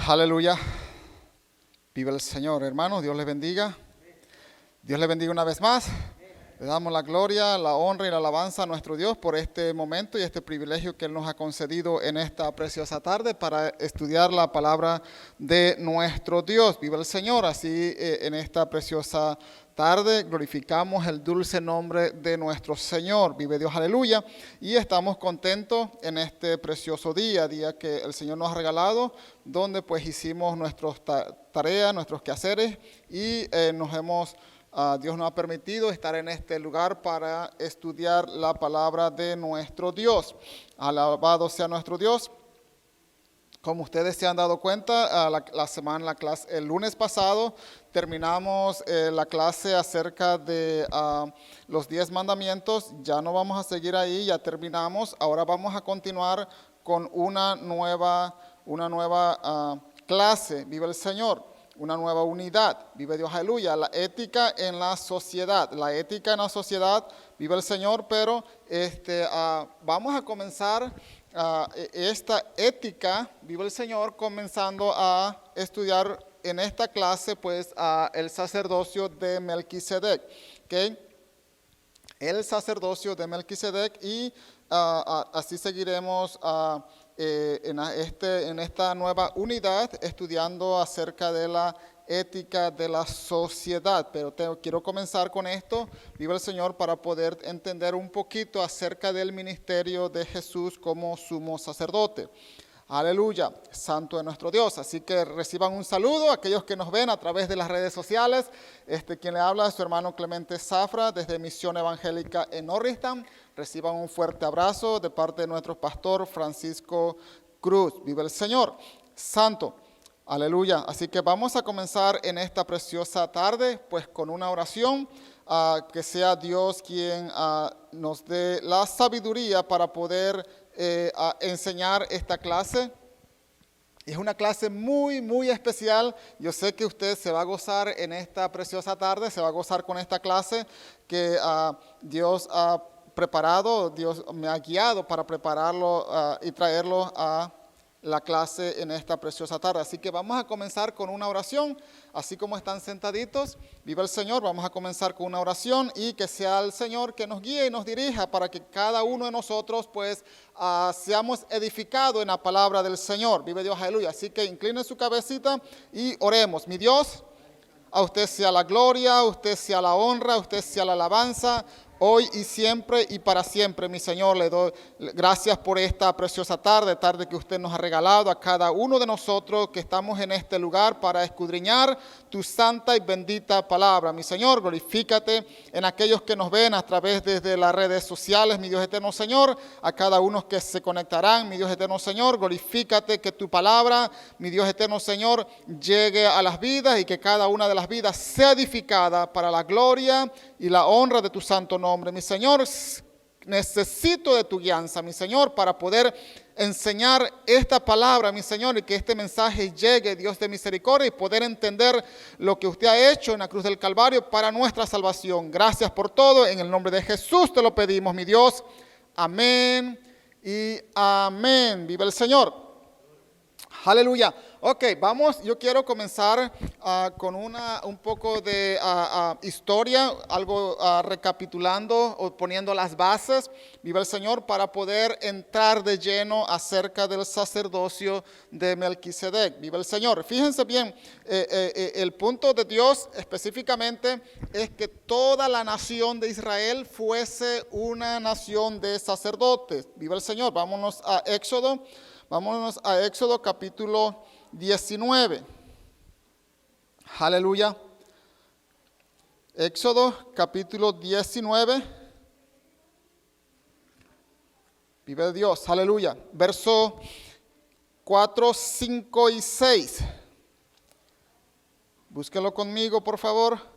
Aleluya. Viva el Señor, hermanos. Dios les bendiga. Dios les bendiga una vez más. Le damos la gloria, la honra y la alabanza a nuestro Dios por este momento y este privilegio que Él nos ha concedido en esta preciosa tarde para estudiar la palabra de nuestro Dios. Viva el Señor. Así en esta preciosa tarde glorificamos el dulce nombre de nuestro Señor. Vive Dios, aleluya. Y estamos contentos en este precioso día que el Señor nos ha regalado, donde pues hicimos nuestras tareas, nuestros quehaceres y Dios nos ha permitido estar en este lugar para estudiar la palabra de nuestro Dios. Alabado sea nuestro Dios. Como ustedes se han dado cuenta, el lunes pasado terminamos la clase acerca de los 10 mandamientos. Ya no vamos a seguir ahí, ya terminamos. Ahora vamos a continuar con una nueva clase. Vive el Señor. Una nueva unidad, vive Dios, aleluya. La ética en la sociedad, vive el Señor, pero vamos a comenzar esta ética, vive el Señor, comenzando a estudiar en esta clase, pues, el sacerdocio de Melquisedec, ¿ok? El sacerdocio de Melquisedec y así seguiremos en esta nueva unidad estudiando acerca de la ética de la sociedad. Pero quiero comenzar con esto, viva el Señor, para poder entender un poquito acerca del ministerio de Jesús como sumo sacerdote. Aleluya, santo es nuestro Dios. Así que reciban un saludo a aquellos que nos ven a través de las redes sociales. Quien le habla es su hermano Clemente Zafra desde Misión Evangélica en Norristown. Reciban un fuerte abrazo de parte de nuestro pastor Francisco Cruz. Vive el Señor, santo. Aleluya. Así que vamos a comenzar en esta preciosa tarde, pues con una oración, que sea Dios quien nos dé la sabiduría para poder enseñar esta clase. Es una clase muy, muy especial. Yo sé que usted se va a gozar en esta preciosa tarde, se va a gozar con esta clase que Dios ha preparado, Dios me ha guiado para prepararlo y traerlo a la clase en esta preciosa tarde. Así que vamos a comenzar con una oración, así como están sentaditos. Viva el Señor, vamos a comenzar con una oración y que sea el Señor que nos guíe y nos dirija para que cada uno de nosotros pues seamos edificados en la palabra del Señor. Vive Dios, aleluya. Así que incline su cabecita y oremos. Mi Dios, a usted sea la gloria, a usted sea la honra, a usted sea la alabanza, hoy y siempre y para siempre, mi Señor. Le doy gracias por esta preciosa tarde que usted nos ha regalado a cada uno de nosotros que estamos en este lugar para escudriñar tu santa y bendita palabra. Mi Señor, glorifícate en aquellos que nos ven a través de las redes sociales, mi Dios eterno Señor, a cada uno que se conectarán, mi Dios eterno Señor, glorifícate que tu palabra, mi Dios eterno Señor, llegue a las vidas y que cada una de las vidas sea edificada para la gloria y la honra de tu santo nombre. Mi Señor, necesito de tu guianza, mi Señor, para poder enseñar esta palabra, mi Señor, y que este mensaje llegue, Dios de misericordia, y poder entender lo que usted ha hecho en la cruz del Calvario para nuestra salvación. Gracias por todo, en el nombre de Jesús te lo pedimos, mi Dios. Amén y amén. Viva el Señor. Aleluya. Ok, yo quiero comenzar con un poco de historia, algo recapitulando o poniendo las bases, viva el Señor, para poder entrar de lleno acerca del sacerdocio de Melquisedec, viva el Señor. Fíjense bien, el punto de Dios específicamente es que toda la nación de Israel fuese una nación de sacerdotes, viva el Señor. Vámonos a Éxodo capítulo 19. Aleluya. Éxodo capítulo 19. Vive Dios, aleluya. Verso 4, 5 y 6. Búsquenlo conmigo, por favor.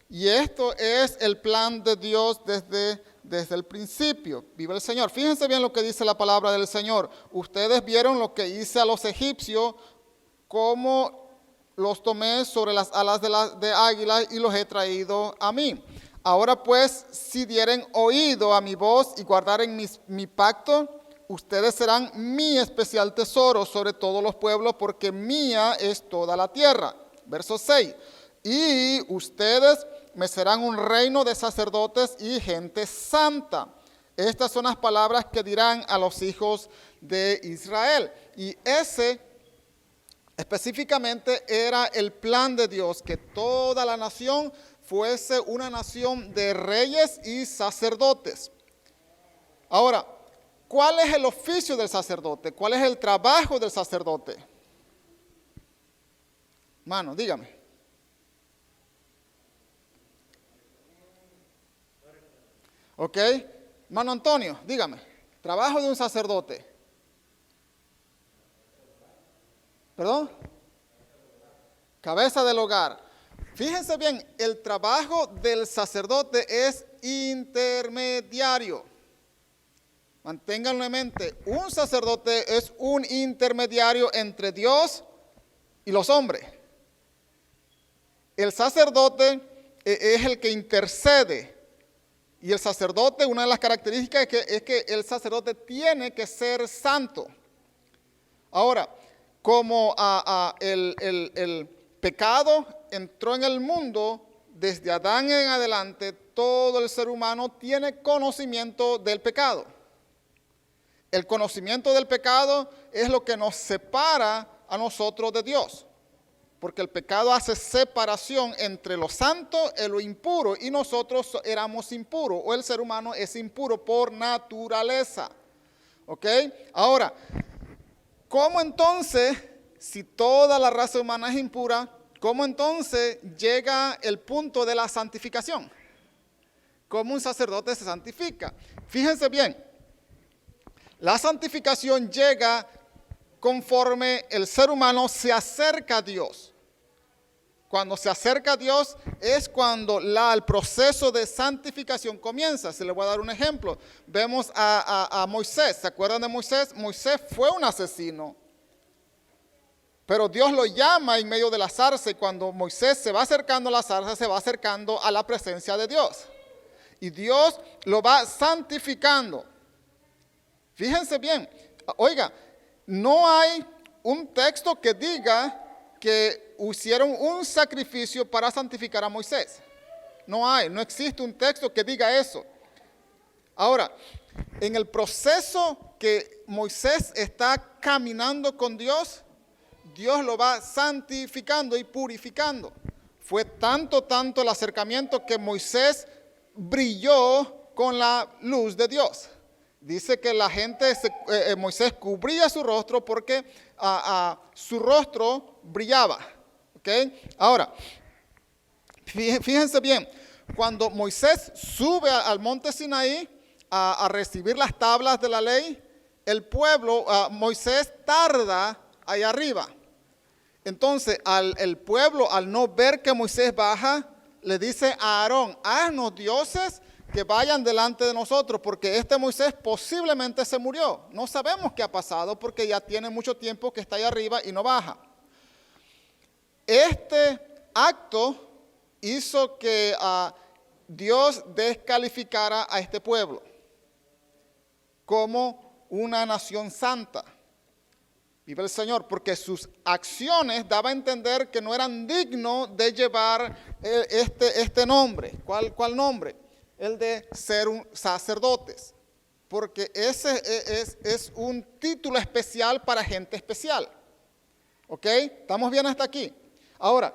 Y esto es el plan de Dios desde el principio. Viva el Señor. Fíjense bien lo que dice la palabra del Señor. Ustedes vieron lo que hice a los egipcios, cómo los tomé sobre las alas de águila y los he traído a mí. Ahora pues, si dieren oído a mi voz y guardaren mi pacto, ustedes serán mi especial tesoro sobre todos los pueblos, porque mía es toda la tierra. Verso 6. Y ustedes me serán un reino de sacerdotes y gente santa. Estas son las palabras que dirán a los hijos de Israel. Y ese específicamente era el plan de Dios, que toda la nación fuese una nación de reyes y sacerdotes. Ahora, ¿cuál es el oficio del sacerdote? ¿Cuál es el trabajo del sacerdote? Mano, dígame. ¿Ok? Mano Antonio, dígame. Trabajo de un sacerdote. ¿Perdón? Cabeza del hogar. Fíjense bien, el trabajo del sacerdote es intermediario. Manténganlo en mente, un sacerdote es un intermediario entre Dios y los hombres. El sacerdote es el que intercede. Y el sacerdote, una de las características es que el sacerdote tiene que ser santo. Ahora, como el pecado entró en el mundo, desde Adán en adelante, todo el ser humano tiene conocimiento del pecado. El conocimiento del pecado es lo que nos separa a nosotros de Dios. Porque el pecado hace separación entre lo santo y lo impuro, y nosotros éramos impuros, o el ser humano es impuro por naturaleza. ¿Ok? Ahora, ¿cómo entonces, si toda la raza humana es impura, cómo entonces llega el punto de la santificación? ¿Cómo un sacerdote se santifica? Fíjense bien, la santificación llega conforme el ser humano se acerca a Dios. Cuando se acerca a Dios es cuando el proceso de santificación comienza. Se les voy a dar un ejemplo. Vemos a Moisés. ¿Se acuerdan de Moisés? Moisés fue un asesino. Pero Dios lo llama en medio de la zarza, y cuando Moisés se va acercando a la zarza, se va acercando a la presencia de Dios. Y Dios lo va santificando. Fíjense bien. Oiga, no hay un texto que diga que hicieron un sacrificio para santificar a Moisés. No existe un texto que diga eso. Ahora, en el proceso que Moisés está caminando con Dios, Dios lo va santificando y purificando. Fue tanto el acercamiento que Moisés brilló con la luz de Dios. Dice que la gente, Moisés cubría su rostro porque su rostro brillaba. ¿Okay? Ahora, fíjense bien, cuando Moisés sube al monte Sinaí a recibir las tablas de la ley, el pueblo, Moisés tarda ahí arriba. Entonces, el pueblo, al no ver que Moisés baja, le dice a Aarón: haznos dioses que vayan delante de nosotros, porque este Moisés posiblemente se murió. No sabemos qué ha pasado porque ya tiene mucho tiempo que está ahí arriba y no baja. Este acto hizo que Dios descalificara a este pueblo como una nación santa. Vive el Señor, porque sus acciones daban a entender que no eran dignos de llevar este nombre. ¿Cuál nombre? El de ser sacerdotes, porque ese es un título especial para gente especial. ¿Ok? ¿Estamos bien hasta aquí? Ahora,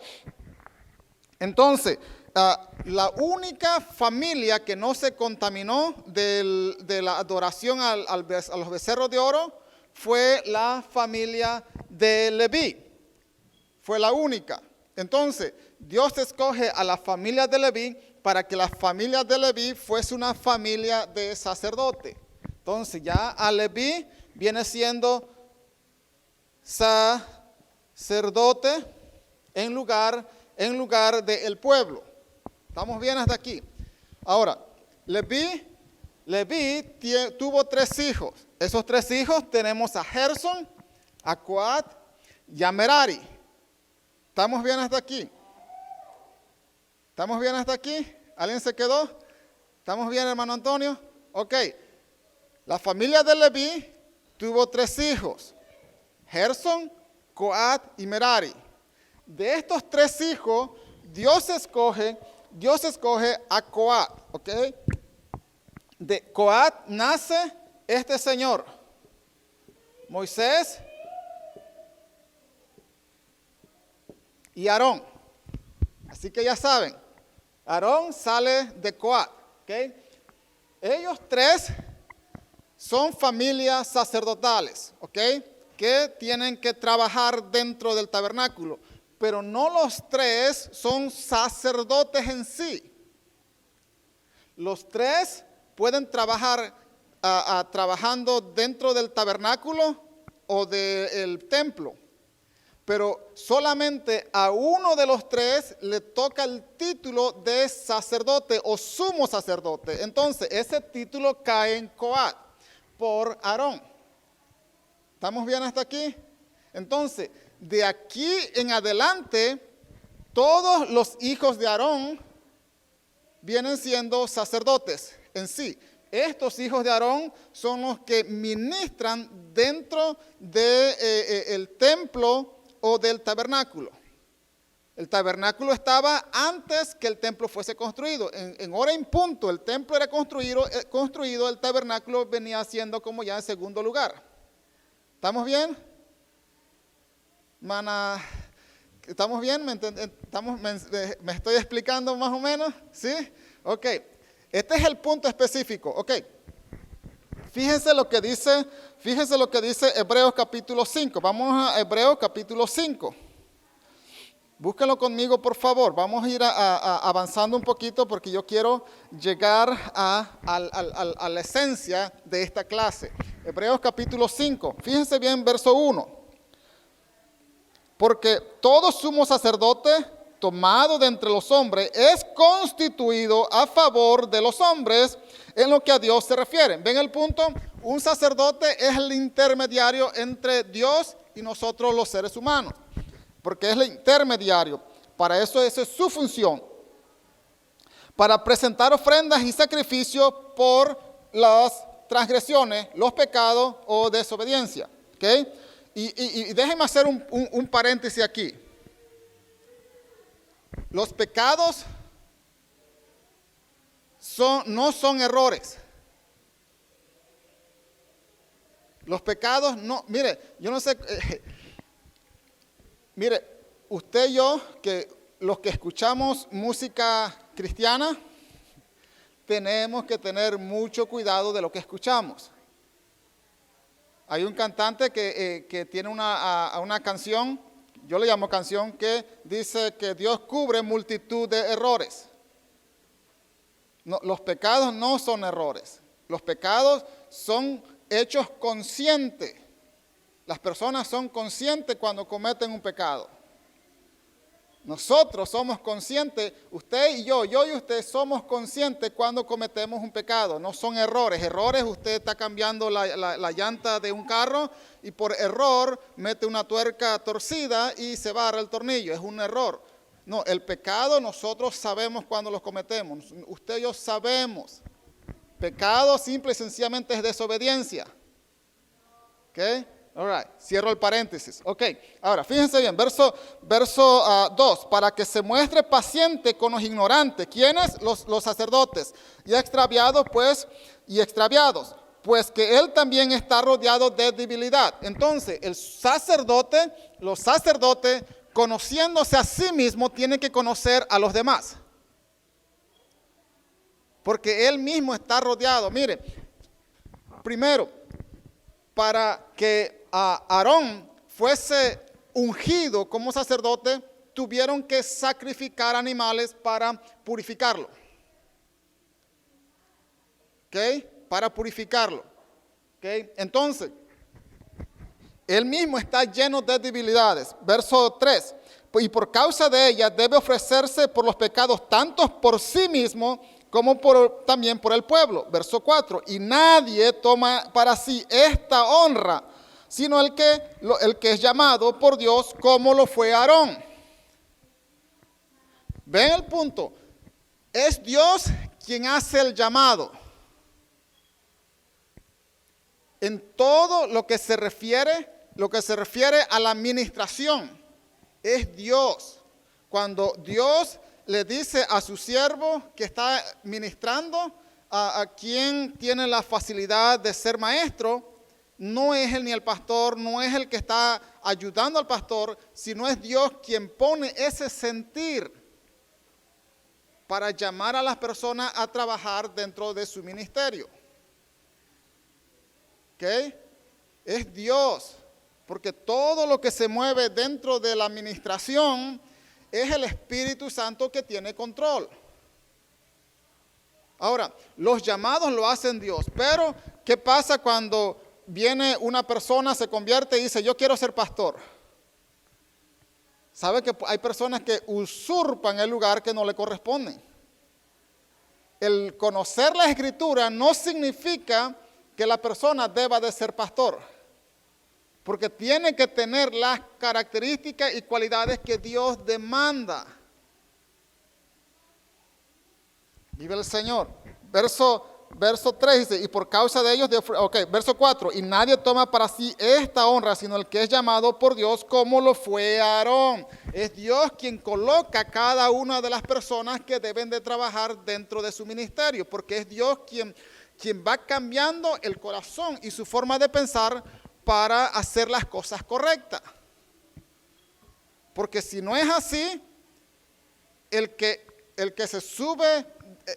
entonces, la única familia que no se contaminó de la adoración a los becerros de oro fue la familia de Leví. Fue la única. Entonces, Dios escoge a la familia de Leví para que la familia de Leví fuese una familia de sacerdote. Entonces, ya a Leví viene siendo sacerdote en lugar del pueblo. ¿Estamos bien hasta aquí? Ahora, Leví tuvo 3 hijos. Esos 3 hijos tenemos a Gerson, a Coat y a Merari. ¿Estamos bien hasta aquí? ¿Estamos bien hasta aquí? ¿Alguien se quedó? ¿Estamos bien, hermano Antonio? Ok. La familia de Leví tuvo 3 hijos, Gerson, Coat y Merari. De estos 3 hijos, Dios escoge a Coat, ¿ok? De Coat nace este señor, Moisés y Aarón. Así que ya saben, Aarón sale de Coat, ¿ok? Ellos 3 son familias sacerdotales, ¿ok? Que tienen que trabajar dentro del tabernáculo, pero no los 3 son sacerdotes en sí. Los 3 pueden trabajar trabajando dentro del tabernáculo o del templo, pero solamente a uno de los 3 le toca el título de sacerdote o sumo sacerdote. Entonces, ese título cae en Coat por Aarón. ¿Estamos bien hasta aquí? Entonces, de aquí en adelante, todos los hijos de Aarón vienen siendo sacerdotes en sí. Estos hijos de Aarón son los que ministran dentro del templo o del tabernáculo. El tabernáculo estaba antes que el templo fuese construido. En hora en punto el templo era construido, el tabernáculo venía siendo como ya en segundo lugar. ¿Estamos bien? Mana, ¿estamos bien? ¿Me estoy explicando más o menos? ¿Sí? Ok. Este es el punto específico. Ok. Fíjense lo que dice Hebreos capítulo 5. Vamos a Hebreos capítulo 5. Búsquenlo conmigo, por favor. Vamos a ir avanzando un poquito porque yo quiero llegar a la esencia de esta clase. Hebreos capítulo 5. Fíjense bien, verso 1. Porque todo sumo sacerdote tomado de entre los hombres es constituido a favor de los hombres en lo que a Dios se refiere. ¿Ven el punto? Un sacerdote es el intermediario entre Dios y nosotros los seres humanos. Porque es el intermediario. Para eso esa es su función. Para presentar ofrendas y sacrificios por las transgresiones, los pecados o desobediencia. ¿Okay? Y déjenme hacer un paréntesis aquí. Los pecados no son errores. Los pecados no, mire, yo no sé, mire, usted y yo, que los que escuchamos música cristiana, tenemos que tener mucho cuidado de lo que escuchamos. Hay un cantante que tiene una canción, yo le llamo canción, que dice que Dios cubre multitud de errores. No, los pecados no son errores. Los pecados son hechos conscientes. Las personas son conscientes cuando cometen un pecado. Nosotros somos conscientes, usted y yo y usted somos conscientes cuando cometemos un pecado. No son errores. Errores, usted está cambiando la llanta de un carro y por error mete una tuerca torcida y se barra el tornillo. Es un error. No, el pecado nosotros sabemos cuando lo cometemos. Usted y yo sabemos. Pecado simple y sencillamente es desobediencia. ¿Ok? All right, cierro el paréntesis. Ok, ahora fíjense bien, verso 2, para que se muestre paciente con los ignorantes. ¿Quiénes? Los sacerdotes. Y extraviados, pues que él también está rodeado de debilidad. Entonces, los sacerdotes, conociéndose a sí mismo, tienen que conocer a los demás. Porque él mismo está rodeado. Mire, primero, para que Aarón fuese ungido como sacerdote, tuvieron que sacrificar animales para purificarlo. ¿Ok? Para purificarlo. ¿Ok? Entonces, él mismo está lleno de debilidades. Verso 3. Y por causa de ellas debe ofrecerse por los pecados tanto por sí mismo como también por el pueblo. Verso 4. Y nadie toma para sí esta honra, sino el que es llamado por Dios, como lo fue Aarón. ¿Ven el punto? Es Dios quien hace el llamado. en todo lo que se refiere a la administración. Es Dios. Cuando Dios le dice a su siervo que está ministrando, a quien tiene la facilidad de ser maestro, no es él ni el pastor, no es el que está ayudando al pastor, sino es Dios quien pone ese sentir para llamar a las personas a trabajar dentro de su ministerio. ¿Ok? Es Dios, porque todo lo que se mueve dentro de la administración es el Espíritu Santo que tiene control. Ahora, los llamados lo hacen Dios, pero ¿qué pasa cuando viene una persona, se convierte y dice, yo quiero ser pastor? ¿Sabe que hay personas que usurpan el lugar que no le corresponde? El conocer la Escritura no significa que la persona deba de ser pastor, porque tiene que tener las características y cualidades que Dios demanda. Vive el Señor. Verso 3 dice, y por causa de ellos, verso 4, y nadie toma para sí esta honra, sino el que es llamado por Dios, como lo fue Aarón. Es Dios quien coloca a cada una de las personas que deben de trabajar dentro de su ministerio, porque es Dios quien va cambiando el corazón y su forma de pensar para hacer las cosas correctas. Porque si no es así, el que se sube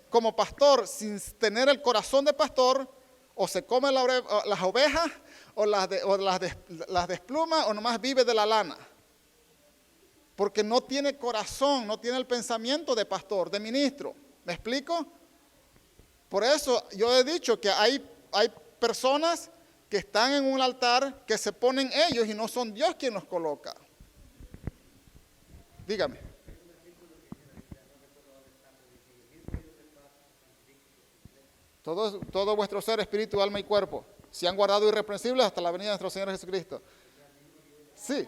como pastor sin tener el corazón de pastor, o se come las ovejas, o las despluma, o nomás vive de la lana. Porque no tiene corazón, no tiene el pensamiento de pastor, de ministro. ¿Me explico? Por eso yo he dicho que hay personas que están en un altar que se ponen ellos y no son Dios quien los coloca. Dígame. Todo vuestro ser, espíritu, alma y cuerpo, se han guardado irreprensibles hasta la venida de nuestro Señor Jesucristo. Sí,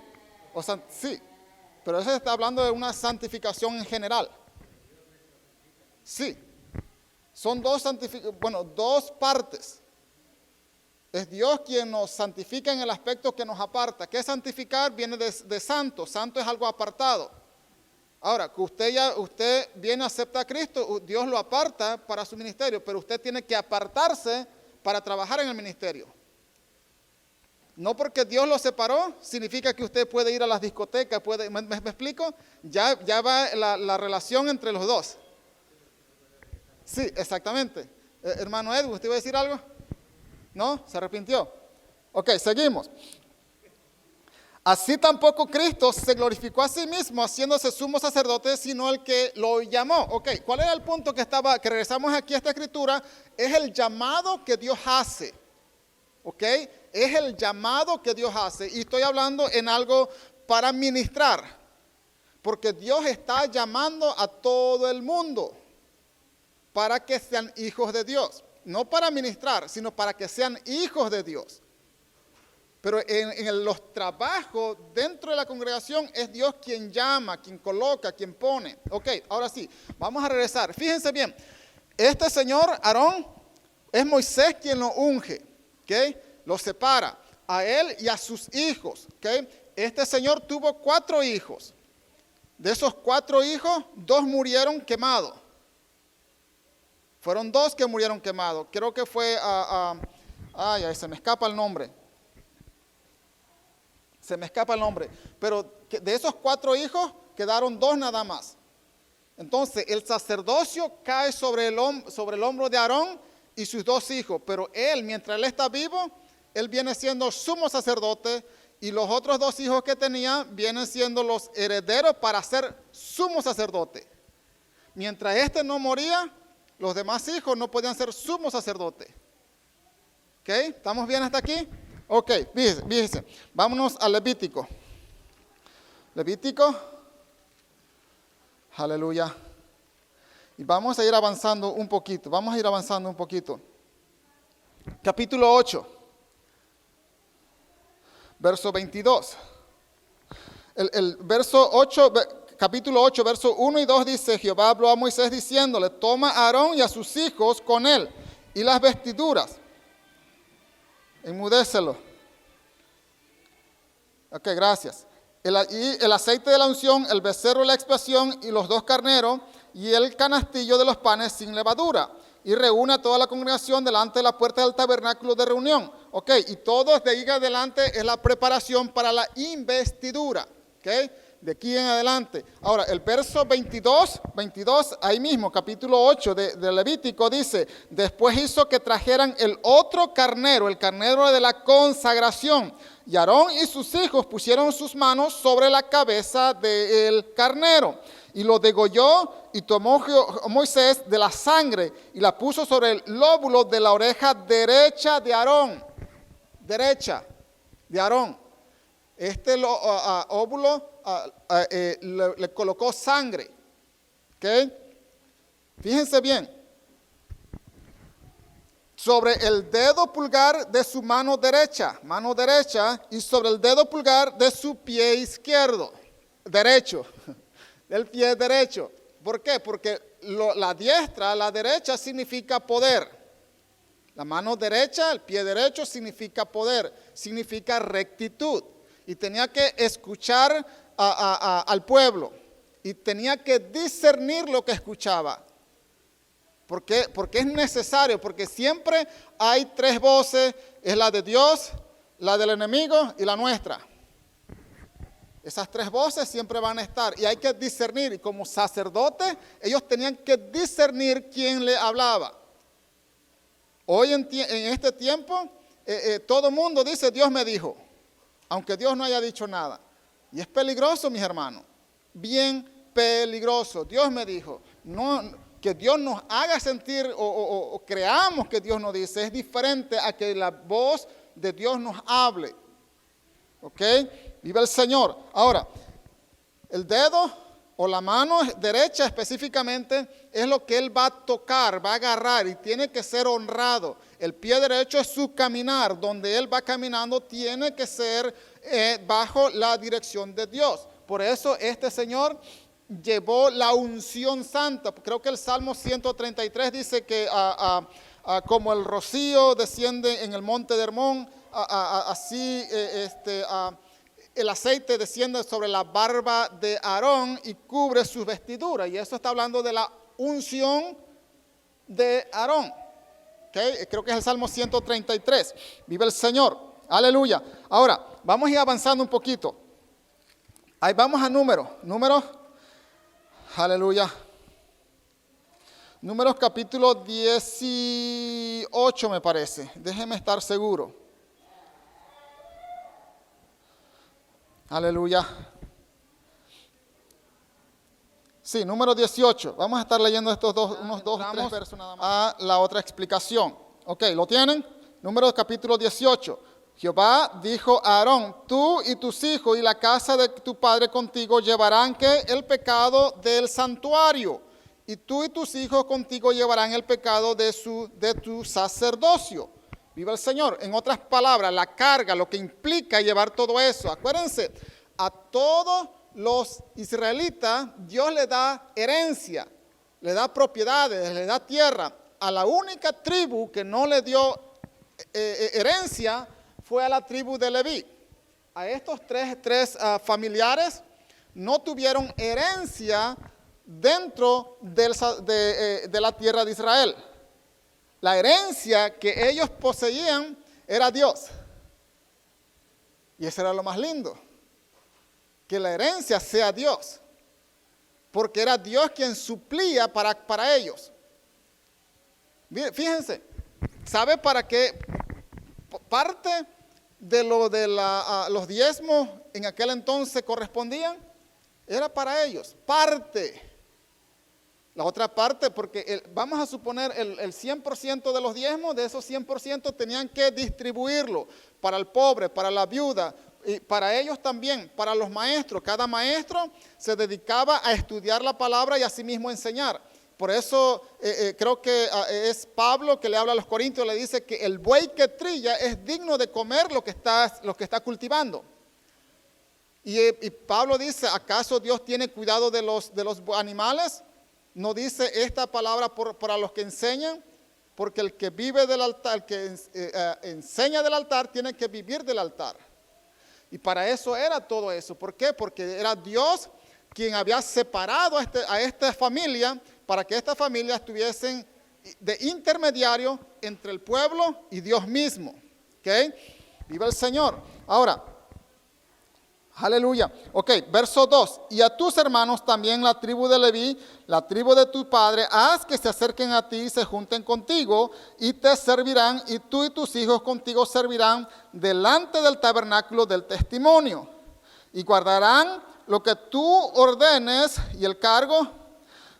sí, pero eso está hablando de una santificación en general. Sí, son dos partes. Es Dios quien nos santifica en el aspecto que nos aparta. ¿Qué es santificar? Viene de santo. Santo es algo apartado. Ahora, que usted viene, acepta a Cristo, Dios lo aparta para su ministerio, pero usted tiene que apartarse para trabajar en el ministerio. No porque Dios lo separó, significa que usted puede ir a las discotecas, ¿me explico? Ya va la relación entre los dos. Sí, exactamente. Hermano Edwin, ¿usted iba a decir algo? ¿No? ¿Se arrepintió? Ok, seguimos. Así tampoco Cristo se glorificó a sí mismo haciéndose sumo sacerdote, sino el que lo llamó. Ok, ¿cuál era el punto que regresamos aquí a esta escritura? Es el llamado que Dios hace. Ok, es el llamado que Dios hace. Y estoy hablando en algo para ministrar. Porque Dios está llamando a todo el mundo para que sean hijos de Dios. No para ministrar, sino para que sean hijos de Dios. Pero en los trabajos dentro de la congregación es Dios quien llama, quien coloca, quien pone. Ok, ahora sí, vamos a regresar. Fíjense bien, este señor Aarón es Moisés quien lo unge, ¿ok? Lo separa a él y a sus hijos, ¿ok? Este señor tuvo 4 hijos. De esos 4 hijos, 2 murieron quemados. Fueron 2 que murieron quemados. Creo que fue se me escapa el nombre. Pero de esos 4 hijos quedaron 2 nada más. Entonces el sacerdocio cae sobre el hombro de Aarón y sus 2 hijos. Pero él, mientras él está vivo, él viene siendo sumo sacerdote. Y los otros 2 hijos que tenía vienen siendo los herederos para ser sumo sacerdote. Mientras este no moría, los demás hijos no podían ser sumo sacerdote. ¿Ok? ¿Estamos bien hasta aquí? Ok, fíjense. Vámonos a Levítico. Aleluya. Y vamos a ir avanzando un poquito. Capítulo 8. Verso 22. El verso 8, capítulo 8, verso 1 y 2 dice, Jehová habló a Moisés diciéndole, toma a Aarón y a sus hijos con él y las vestiduras Enmudécelo. Ok, gracias. Y el aceite de la unción, el becerro de la expiación y los 2 carneros y el canastillo de los panes sin levadura. Y reúne a toda la congregación delante de la puerta del tabernáculo de reunión. Ok, y todo de ahí en adelante es la preparación para la investidura. Ok, de aquí en adelante. Ahora, el verso 22, ahí mismo, capítulo 8 de Levítico, dice: después hizo que trajeran el otro carnero, el carnero de la consagración. Y Aarón y sus hijos pusieron sus manos sobre la cabeza del carnero. Y lo degolló, y tomó Moisés de la sangre y la puso sobre el lóbulo de la oreja derecha de Aarón. Derecha de Aarón. Este óvulo le colocó sangre. ¿Ok? Fíjense bien. Sobre el dedo pulgar de su mano derecha, y sobre el dedo pulgar de su pie izquierdo, derecho, del pie derecho. ¿Por qué? Porque la diestra, la derecha significa poder. La mano derecha, el pie derecho significa poder, significa rectitud. Y tenía que escuchar al pueblo y tenía que discernir lo que escuchaba. ¿Por qué? Porque es necesario, porque siempre hay 3 voces, es la de Dios, la del enemigo y la nuestra. Esas 3 voces siempre van a estar y hay que discernir, y como sacerdotes ellos tenían que discernir quién le hablaba. Hoy en este tiempo todo el mundo dice Dios me dijo, aunque Dios no haya dicho nada. Y es peligroso, mis hermanos, bien peligroso. Dios me dijo, no. Que Dios nos haga sentir o creamos que Dios nos dice, es diferente a que la voz de Dios nos hable. ¿Ok? Viva el Señor. Ahora, el dedo o la mano derecha específicamente es lo que Él va a tocar, va a agarrar y tiene que ser honrado. El pie derecho es su caminar, donde Él va caminando tiene que ser bajo la dirección de Dios. Por eso este Señor llevó la unción santa. Creo que el Salmo 133 dice que como el rocío desciende en el monte de Hermón, así el aceite desciende sobre la barba de Aarón y cubre sus vestiduras. Y eso está hablando de la unción de Aarón. ¿Okay? Creo que es el Salmo 133. Vive el Señor. Aleluya. Ahora, vamos a ir avanzando un poquito. Ahí vamos a números. Aleluya. Números capítulo 18 me parece. Déjeme estar seguro. Aleluya. Sí, número 18. Vamos a estar leyendo estos unos 2 o 3 versos nada más. A la otra explicación. Ok, ¿lo tienen? Números capítulo 18. Jehová dijo a Aarón, tú y tus hijos y la casa de tu padre contigo llevarán ¿qué? El pecado del santuario. Y tú y tus hijos contigo llevarán el pecado de tu sacerdocio. Viva el Señor. En otras palabras, la carga, lo que implica llevar todo eso. Acuérdense, a todos los israelitas Dios le da herencia, le da propiedades, le da tierra. A la única tribu que no le dio herencia fue a la tribu de Leví. A estos tres familiares no tuvieron herencia dentro de la tierra de Israel. La herencia que ellos poseían era Dios. Y eso era lo más lindo. Que la herencia sea Dios. Porque era Dios quien suplía para ellos. Fíjense, ¿sabe para qué? Parte de los diezmos en aquel entonces correspondían, era para ellos, parte. La otra parte, porque vamos a suponer el 100% de los diezmos, de esos 100% tenían que distribuirlo para el pobre, para la viuda, y para ellos también, para los maestros. Cada maestro se dedicaba a estudiar la palabra y asimismo enseñar. Por eso creo que es Pablo que le habla a los Corintios, le dice que el buey que trilla es digno de comer lo que está cultivando. Y Pablo dice, ¿acaso Dios tiene cuidado de los animales? ¿No dice esta palabra para los que enseñan? porque el que vive del altar, el que enseña del altar, tiene que vivir del altar. Y para eso era todo eso. ¿Por qué? Porque era Dios quien había separado a esta familia para que esta familia estuviesen de intermediario entre el pueblo y Dios mismo. ¿Ok? Viva el Señor. Ahora, aleluya. Ok, verso 2. Y a tus hermanos también la tribu de Leví, la tribu de tu padre, haz que se acerquen a ti y se junten contigo y te servirán, y tú y tus hijos contigo servirán delante del tabernáculo del testimonio. Y guardarán lo que tú ordenes y el cargo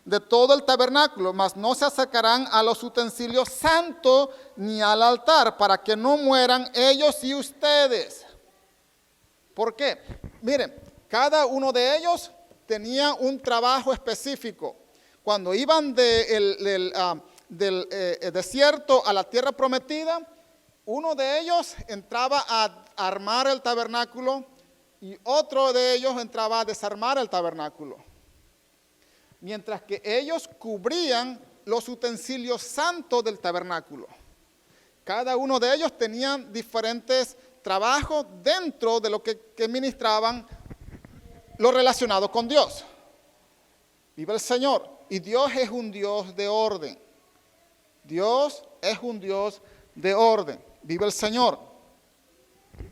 de todo el tabernáculo, mas no se acercarán a los utensilios santos ni al altar, para que no mueran ellos y ustedes. ¿Por qué? Miren, cada uno de ellos tenía un trabajo específico. Cuando iban del desierto a la tierra prometida, uno de ellos entraba a armar el tabernáculo y otro de ellos entraba a desarmar el tabernáculo. Mientras que ellos cubrían los utensilios santos del tabernáculo. Cada uno de ellos tenían diferentes trabajos dentro de lo que ministraban lo relacionado con Dios. Viva el Señor. Y Dios es un Dios de orden. Dios es un Dios de orden. Viva el Señor.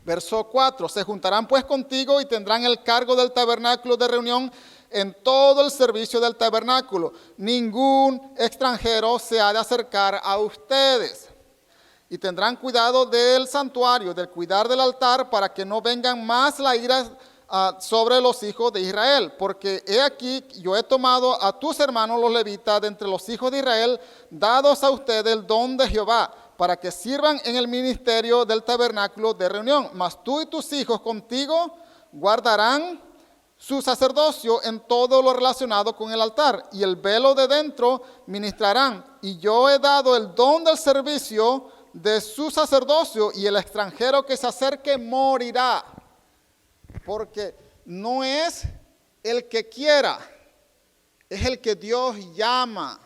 Verso 4. Se juntarán pues contigo y tendrán el cargo del tabernáculo de reunión en todo el servicio del tabernáculo. Ningún extranjero se ha de acercar a ustedes. Y tendrán cuidado del santuario, del cuidar del altar, para que no vengan más la ira sobre los hijos de Israel. Porque he aquí, yo he tomado a tus hermanos los levitas de entre los hijos de Israel, dados a ustedes el don de Jehová, para que sirvan en el ministerio del tabernáculo de reunión. Mas tú y tus hijos contigo guardarán su sacerdocio en todo lo relacionado con el altar, y el velo de dentro ministrarán. Y yo he dado el don del servicio de su sacerdocio, y el extranjero que se acerque morirá. Porque no es el que quiera, es el que Dios llama.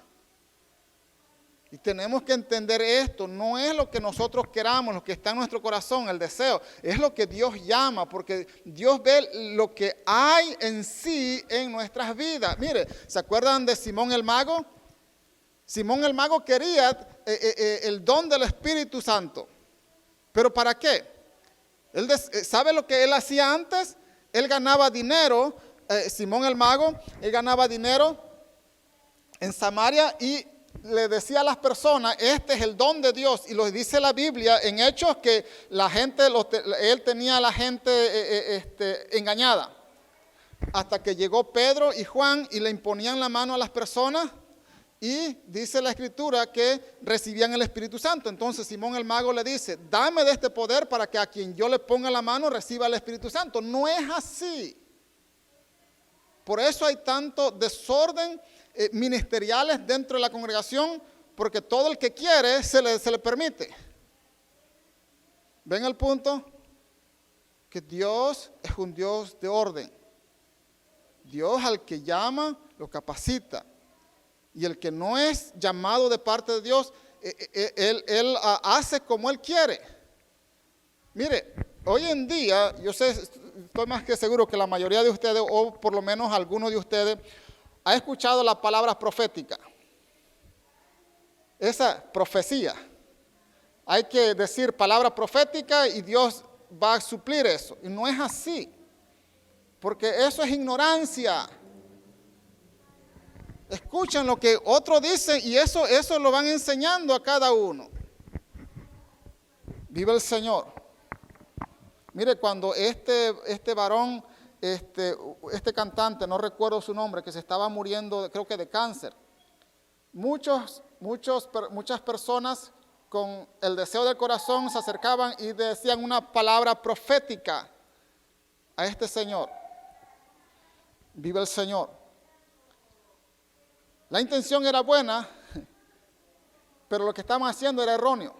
Y tenemos que entender esto, no es lo que nosotros queramos, lo que está en nuestro corazón, el deseo, es lo que Dios llama, porque Dios ve lo que hay en sí en nuestras vidas. Mire, ¿se acuerdan de Simón el Mago? Simón el Mago quería el don del Espíritu Santo, ¿pero para qué? ¿Sabe lo que él hacía antes? Él ganaba dinero, Simón el Mago, él ganaba dinero en Samaria y le decía a las personas, este es el don de Dios, y lo dice la Biblia en Hechos que la gente, él tenía a la gente engañada, hasta que llegó Pedro y Juan y le imponían la mano a las personas, y dice la Escritura que recibían el Espíritu Santo. Entonces Simón el Mago le dice, dame de este poder para que a quien yo le ponga la mano reciba el Espíritu Santo. No es así. Por eso hay tanto desorden ministeriales dentro de la congregación, porque todo el que quiere se le permite. ¿Ven el punto? Que Dios es un Dios de orden. Dios al que llama lo capacita, y el que no es llamado de parte de Dios, él hace como él quiere. Mire, hoy en día, yo estoy más que seguro que la mayoría de ustedes, o por lo menos algunos de ustedes, ha escuchado la palabra profética. Esa profecía. Hay que decir palabra profética y Dios va a suplir eso. Y no es así. Porque eso es ignorancia. Escuchan lo que otros dicen y eso lo van enseñando a cada uno. Viva el Señor. Mire, cuando este varón, este cantante, no recuerdo su nombre, que se estaba muriendo, creo que de cáncer. Muchas personas con el deseo del corazón se acercaban y decían una palabra profética a este señor. Viva el Señor. La intención era buena, pero lo que estaban haciendo era erróneo.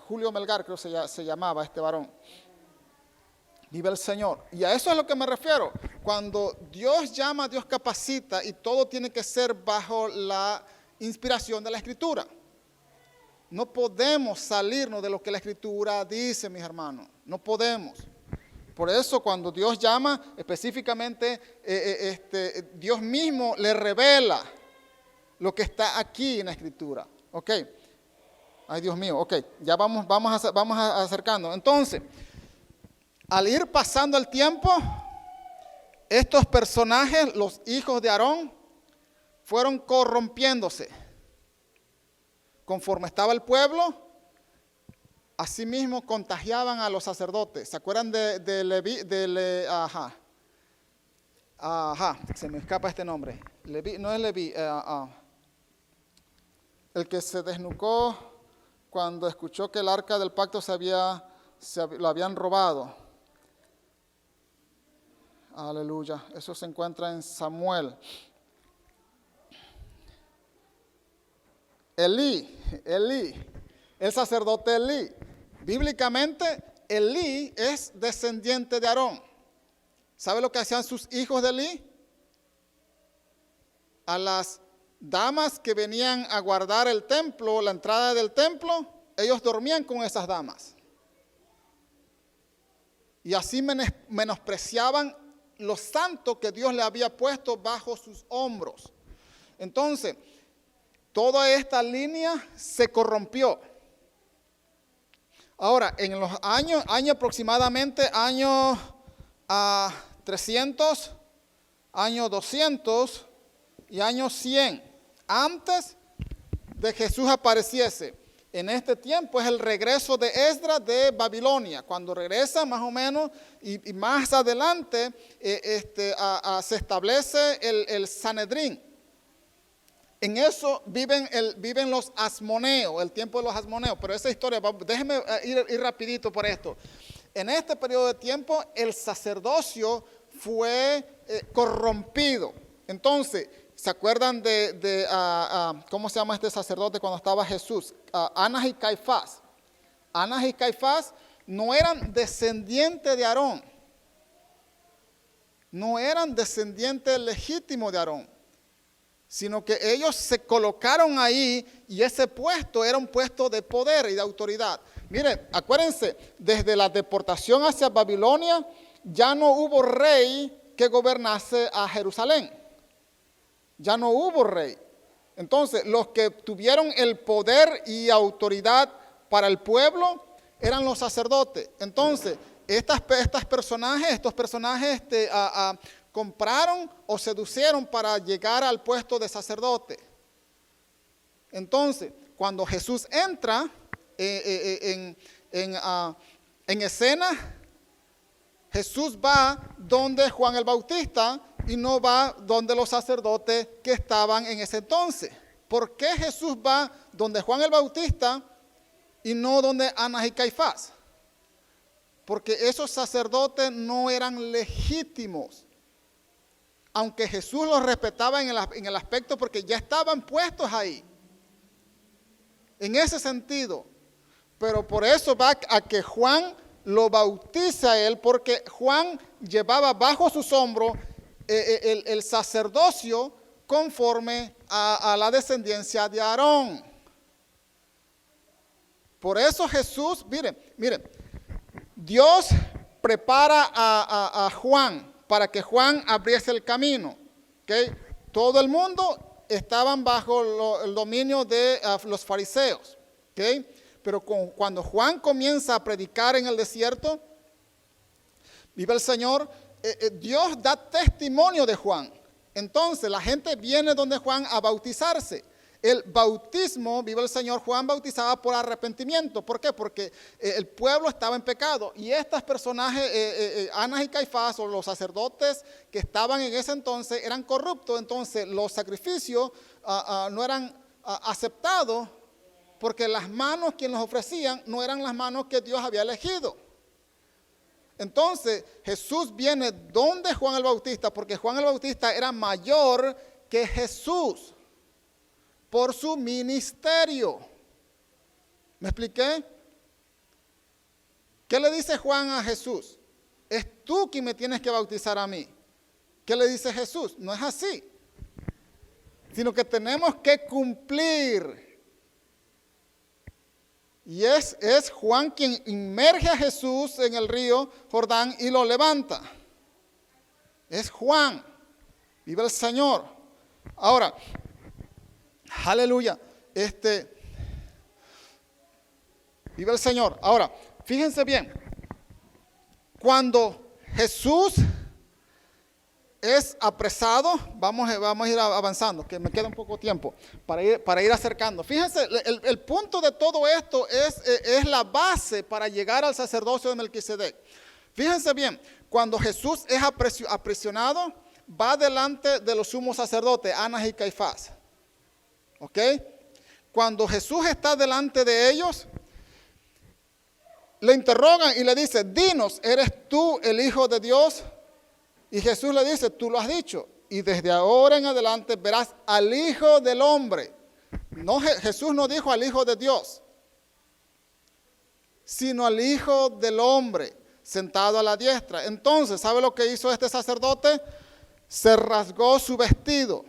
Julio Melgar creo se llamaba este varón. Vive el Señor. Y a eso es a lo que me refiero. Cuando Dios llama, Dios capacita y todo tiene que ser bajo la inspiración de la Escritura. No podemos salirnos de lo que la Escritura dice, mis hermanos. No podemos. Por eso cuando Dios llama, específicamente Dios mismo le revela lo que está aquí en la Escritura. ¿Ok? Ay, Dios mío. Ok, ya vamos acercando. Entonces, al ir pasando el tiempo, estos personajes, los hijos de Aarón, fueron corrompiéndose. Conforme estaba el pueblo, asimismo contagiaban a los sacerdotes. ¿Se acuerdan de Leví? Se me escapa este nombre. Leví, no es Leví. El que se desnucó cuando escuchó que el arca del pacto lo habían robado. Aleluya. Eso se encuentra en Samuel. Elí, el sacerdote Elí. Bíblicamente, Elí es descendiente de Aarón. ¿Sabe lo que hacían sus hijos de Elí? A las damas que venían a guardar el templo, la entrada del templo, ellos dormían con esas damas. Y así menospreciaban lo santo que Dios le había puesto bajo sus hombros. Entonces, toda esta línea se corrompió. Ahora, en los años aproximadamente, años 300, años 200 y años 100, antes de Jesús apareciese. En este tiempo es el regreso de Esdras de Babilonia. Cuando regresa más o menos y más adelante se establece el Sanedrín. En eso viven los asmoneos, el tiempo de los asmoneos. Pero esa historia, déjenme ir rapidito por esto. En este periodo de tiempo el sacerdocio fue corrompido. Entonces, ¿se acuerdan de cómo se llama este sacerdote cuando estaba Jesús? Anás y Caifás. Anás y Caifás no eran descendientes de Aarón. No eran descendientes legítimos de Aarón, sino que ellos se colocaron ahí y ese puesto era un puesto de poder y de autoridad. Miren, acuérdense, desde la deportación hacia Babilonia ya no hubo rey que gobernase a Jerusalén. Ya no hubo rey. Entonces, los que tuvieron el poder y autoridad para el pueblo eran los sacerdotes. Entonces, estos personajes compraron o seducieron para llegar al puesto de sacerdote. Entonces, cuando Jesús entra en escena, Jesús va donde Juan el Bautista y no va donde los sacerdotes que estaban en ese entonces. ¿Por qué Jesús va donde Juan el Bautista y no donde Anás y Caifás? Porque esos sacerdotes no eran legítimos. Aunque Jesús los respetaba en el aspecto porque ya estaban puestos ahí. En ese sentido. Pero por eso va a que Juan lo bautiza a él, porque Juan llevaba bajo sus hombros el sacerdocio conforme a la descendencia de Aarón. Por eso Jesús, miren, Dios prepara a Juan para que Juan abriese el camino. ¿Okay? Todo el mundo estaban bajo el dominio de los fariseos. ¿Okay? Pero cuando Juan comienza a predicar en el desierto, vive el Señor, Dios da testimonio de Juan. Entonces la gente viene donde Juan a bautizarse. El bautismo, vive el Señor, Juan bautizaba por arrepentimiento. ¿Por qué? Porque el pueblo estaba en pecado. Y estos personajes, Anás y Caifás, o los sacerdotes que estaban en ese entonces, eran corruptos. Entonces los sacrificios no eran aceptados, porque las manos que los ofrecían no eran las manos que Dios había elegido. Entonces Jesús viene donde Juan el Bautista, porque Juan el Bautista era mayor que Jesús por su ministerio. ¿Me expliqué? ¿Qué le dice Juan a Jesús? es tú quien me tienes que bautizar a mí. ¿Qué le dice Jesús? No es así, sino que tenemos que cumplir. Y es Juan quien inmerge a Jesús en el río Jordán y lo levanta. Es Juan. Vive el Señor. Ahora, aleluya. Vive el Señor. Ahora, fíjense bien. Cuando Jesús es apresado, vamos a ir avanzando, que me queda un poco tiempo para ir acercando. Fíjense, el punto de todo esto es la base para llegar al sacerdocio de Melquisedec. Fíjense bien, cuando Jesús es aprisionado, va delante de los sumos sacerdotes, Anás y Caifás. ¿Ok? Cuando Jesús está delante de ellos, le interrogan y le dicen, dinos, ¿eres tú el Hijo de Dios? Y Jesús le dice, tú lo has dicho, y desde ahora en adelante verás al Hijo del Hombre. No, Jesús no dijo al Hijo de Dios, sino al Hijo del Hombre, sentado a la diestra. Entonces, ¿sabe lo que hizo este sacerdote? Se rasgó su vestido.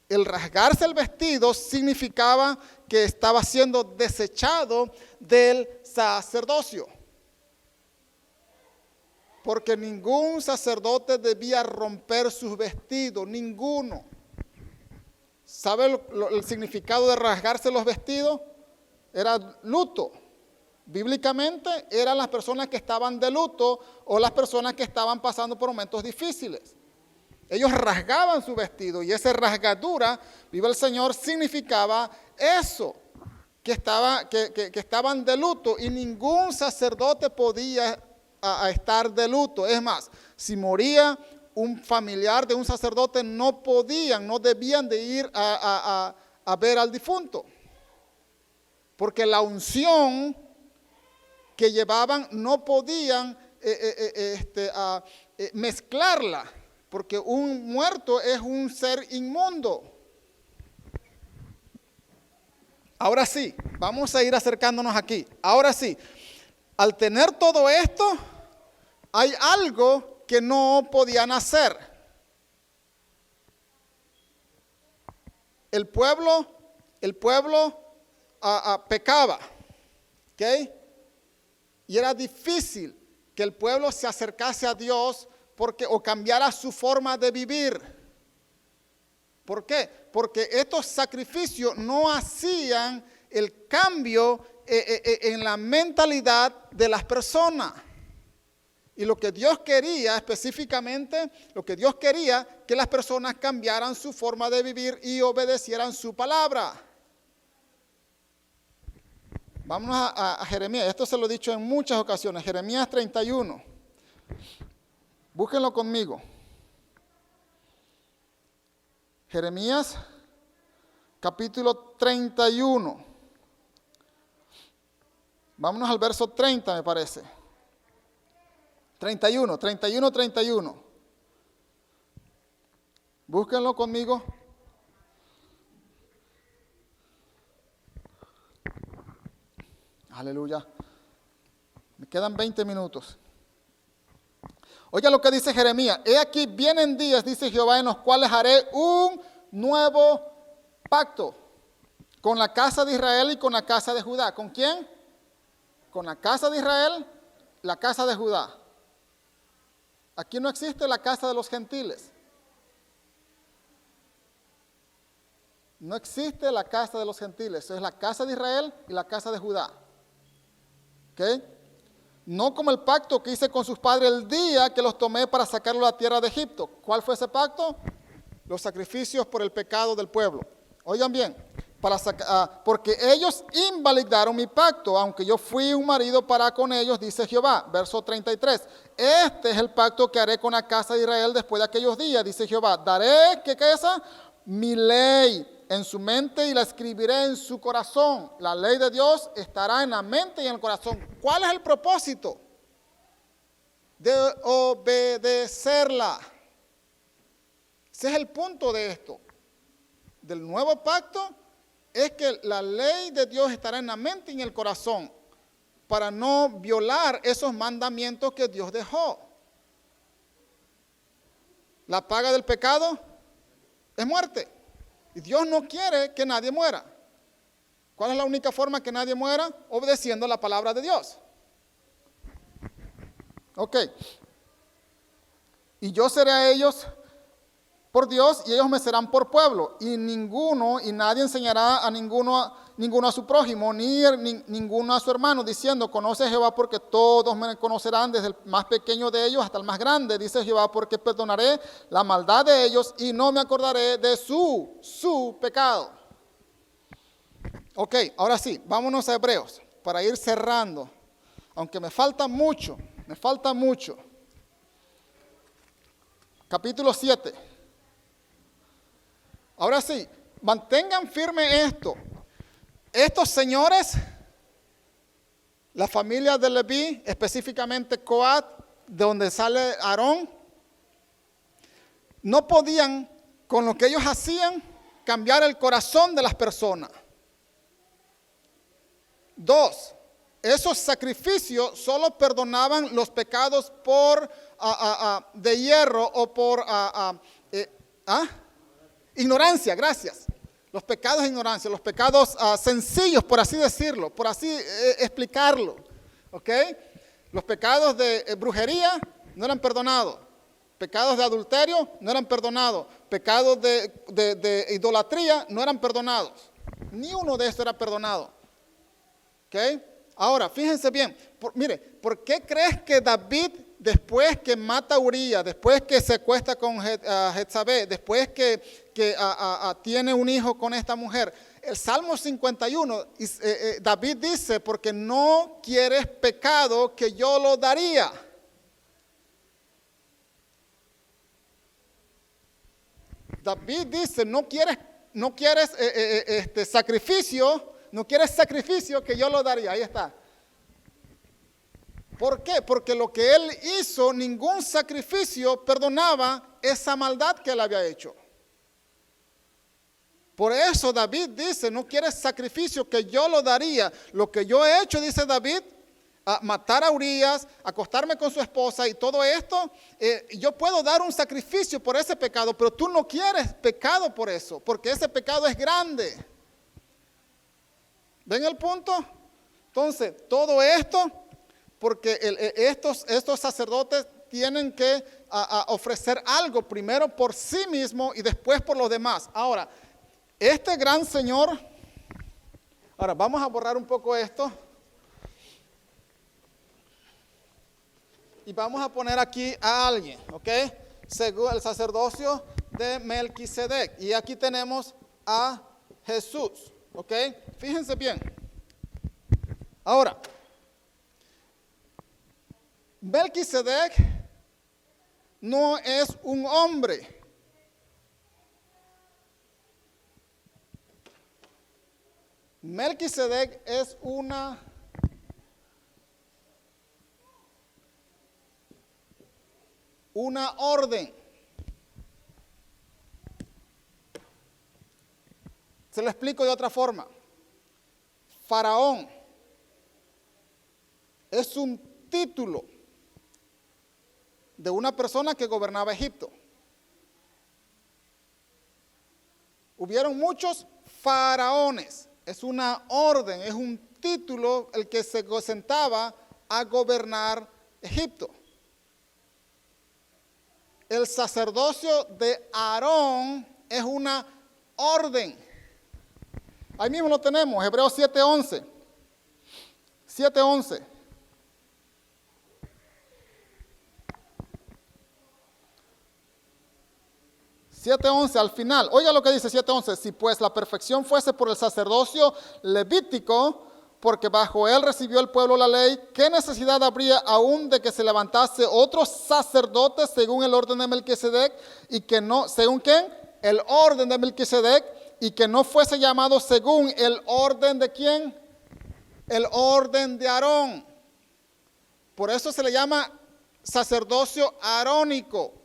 El rasgarse el vestido significaba que estaba siendo desechado del sacerdocio. Porque ningún sacerdote debía romper sus vestidos, ninguno. ¿Sabe el significado de rasgarse los vestidos? Era luto. Bíblicamente eran las personas que estaban de luto o las personas que estaban pasando por momentos difíciles. Ellos rasgaban su vestido y esa rasgadura, viva el Señor, significaba eso, que estaban de luto y ningún sacerdote podía a estar de luto. Es más, si moría un familiar de un sacerdote, no debían de ir a ver al difunto. Porque la unción que llevaban no podían mezclarla, porque un muerto es un ser inmundo. Ahora sí, vamos a ir acercándonos aquí. Ahora sí, al tener todo esto, hay algo que no podían hacer. El pueblo pecaba, ¿ok? Y era difícil que el pueblo se acercase a Dios o cambiara su forma de vivir. ¿Por qué? Porque estos sacrificios no hacían el cambio en la mentalidad de las personas. Y lo que Dios quería específicamente, que las personas cambiaran su forma de vivir y obedecieran su palabra. Vámonos a Jeremías, esto se lo he dicho en muchas ocasiones, Jeremías 31. Búsquenlo conmigo. Jeremías capítulo 31. Vámonos al verso 30, me parece. 31. Búsquenlo conmigo. Aleluya. Me quedan 20 minutos. Oiga lo que dice Jeremías. He aquí vienen días, dice Jehová, en los cuales haré un nuevo pacto con la casa de Israel y con la casa de Judá. ¿Con quién? Con la casa de Israel, la casa de Judá. Aquí no existe la casa de los gentiles. No existe la casa de los gentiles. Es la casa de Israel y la casa de Judá. ¿Ok? No como el pacto que hice con sus padres el día que los tomé para sacarlos de la tierra de Egipto. ¿Cuál fue ese pacto? Los sacrificios por el pecado del pueblo. Oigan bien, porque ellos invalidaron mi pacto, aunque yo fui un marido para con ellos, dice Jehová. Verso 33. Este es el pacto que haré con la casa de Israel después de aquellos días, dice Jehová. Daré, ¿qué cosa? Mi ley en su mente y la escribiré en su corazón. La ley de Dios estará en la mente y en el corazón. ¿Cuál es el propósito? De obedecerla. Ese es el punto de esto. Del nuevo pacto es que la ley de Dios estará en la mente y en el corazón. para no violar esos mandamientos que Dios dejó. La paga del pecado es muerte. Y Dios no quiere que nadie muera. ¿Cuál es la única forma que nadie muera? Obedeciendo la palabra de Dios. Ok. Y yo seré a ellos por Dios y ellos me serán por pueblo. Y nadie enseñará a ninguno a su prójimo, ni ninguno a su hermano, diciendo, conoce a Jehová porque todos me conocerán, desde el más pequeño de ellos hasta el más grande, dice Jehová, porque perdonaré la maldad de ellos y no me acordaré de su pecado. Ok, ahora sí, vámonos a Hebreos, para ir cerrando, aunque me falta mucho. Capítulo 7. Ahora sí, mantengan firme esto. Estos señores, la familia de Leví, específicamente Coat, de donde sale Aarón, no podían, con lo que ellos hacían, cambiar el corazón de las personas. 2, esos sacrificios solo perdonaban los pecados de hierro o por ignorancia, gracias. Los pecados de ignorancia, los pecados sencillos, por así decirlo, por así explicarlo. ¿Ok? Los pecados de brujería no eran perdonados. Pecados de adulterio no eran perdonados. Pecados de idolatría no eran perdonados. Ni uno de estos era perdonado. ¿Ok? Ahora, fíjense bien. Mire, ¿por qué crees que David, después que mata a Urías, después que se acuesta con Jezabel, después que tiene un hijo con esta mujer, el Salmo 51, David dice, porque no quieres pecado que yo lo daría? David dice, no quieres sacrificio, no quieres sacrificio que yo lo daría. Ahí está. ¿Por qué? Porque lo que él hizo, ningún sacrificio perdonaba esa maldad que él había hecho. Por eso David dice, no quieres sacrificio que yo lo daría. Lo que yo he hecho, dice David, matar a Urías, acostarme con su esposa y todo esto, yo puedo dar un sacrificio por ese pecado, pero tú no quieres pecado por eso, porque ese pecado es grande. ¿Ven el punto? Entonces, todo esto, porque estos sacerdotes tienen que ofrecer algo primero por sí mismos y después por los demás. Ahora, este gran señor, ahora vamos a borrar un poco esto y vamos a poner aquí a alguien, ¿ok? Según el sacerdocio de Melquisedec. Y aquí tenemos a Jesús, ¿ok? Fíjense bien. Ahora, Melquisedec no es un hombre. Melquisedec es una orden. Se lo explico de otra forma. Faraón es un título de una persona que gobernaba Egipto. Hubieron muchos faraones. Es una orden, es un título el que se sentaba a gobernar Egipto. El sacerdocio de Aarón es una orden. Ahí mismo lo tenemos, Hebreos 7:11. 7:11. Al final, oiga lo que dice 7:11, si pues la perfección fuese por el sacerdocio levítico, porque bajo él recibió el pueblo la ley, ¿qué necesidad habría aún de que se levantase otro sacerdote según el orden de Melquisedec, y que no, ¿según quién? El orden de Melquisedec, y que no fuese llamado según el orden de quién? El orden de Aarón. Por eso se le llama sacerdocio arónico.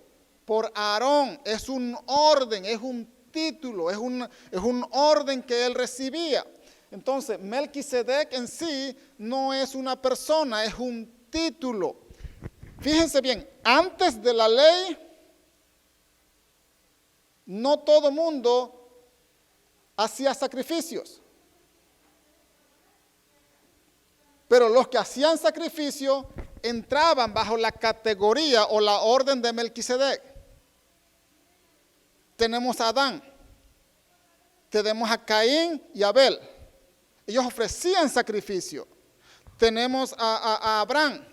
Por Aarón, es un orden, es un título, es un orden que él recibía. Entonces, Melquisedec en sí no es una persona, es un título. Fíjense bien, antes de la ley, no todo mundo hacía sacrificios. Pero los que hacían sacrificio entraban bajo la categoría o la orden de Melquisedec. Tenemos a Adán, tenemos a Caín y Abel. Ellos ofrecían sacrificio. Tenemos a Abraham.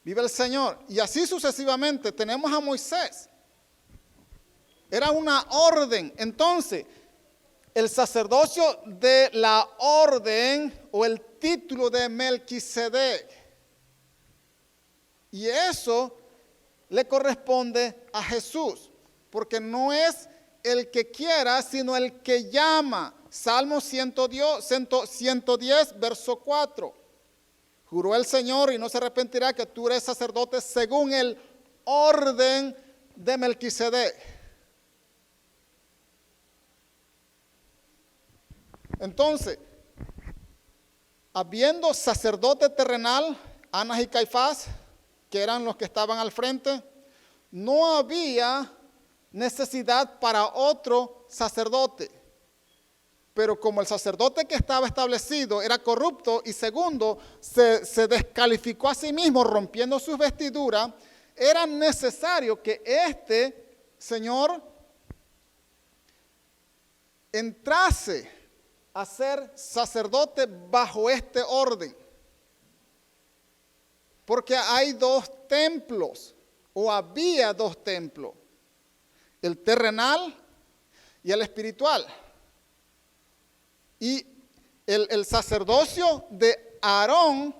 Vive el Señor. Y así sucesivamente. Tenemos a Moisés. Era una orden. Entonces, el sacerdocio de la orden o el título de Melquisedec. Y eso le corresponde a Jesús. Porque no es el que quiera, sino el que llama. Salmo 110, verso 4. Juró el Señor y no se arrepentirá que tú eres sacerdote según el orden de Melquisedec. Entonces, habiendo sacerdote terrenal, Anás y Caifás, que eran los que estaban al frente, no había necesidad para otro sacerdote. Pero como el sacerdote que estaba establecido era corrupto y segundo, se descalificó a sí mismo rompiendo sus vestiduras, era necesario que este Señor entrase a ser sacerdote bajo este orden. Porque hay dos templos, o había dos templos, el terrenal y el espiritual. Y el sacerdocio de Aarón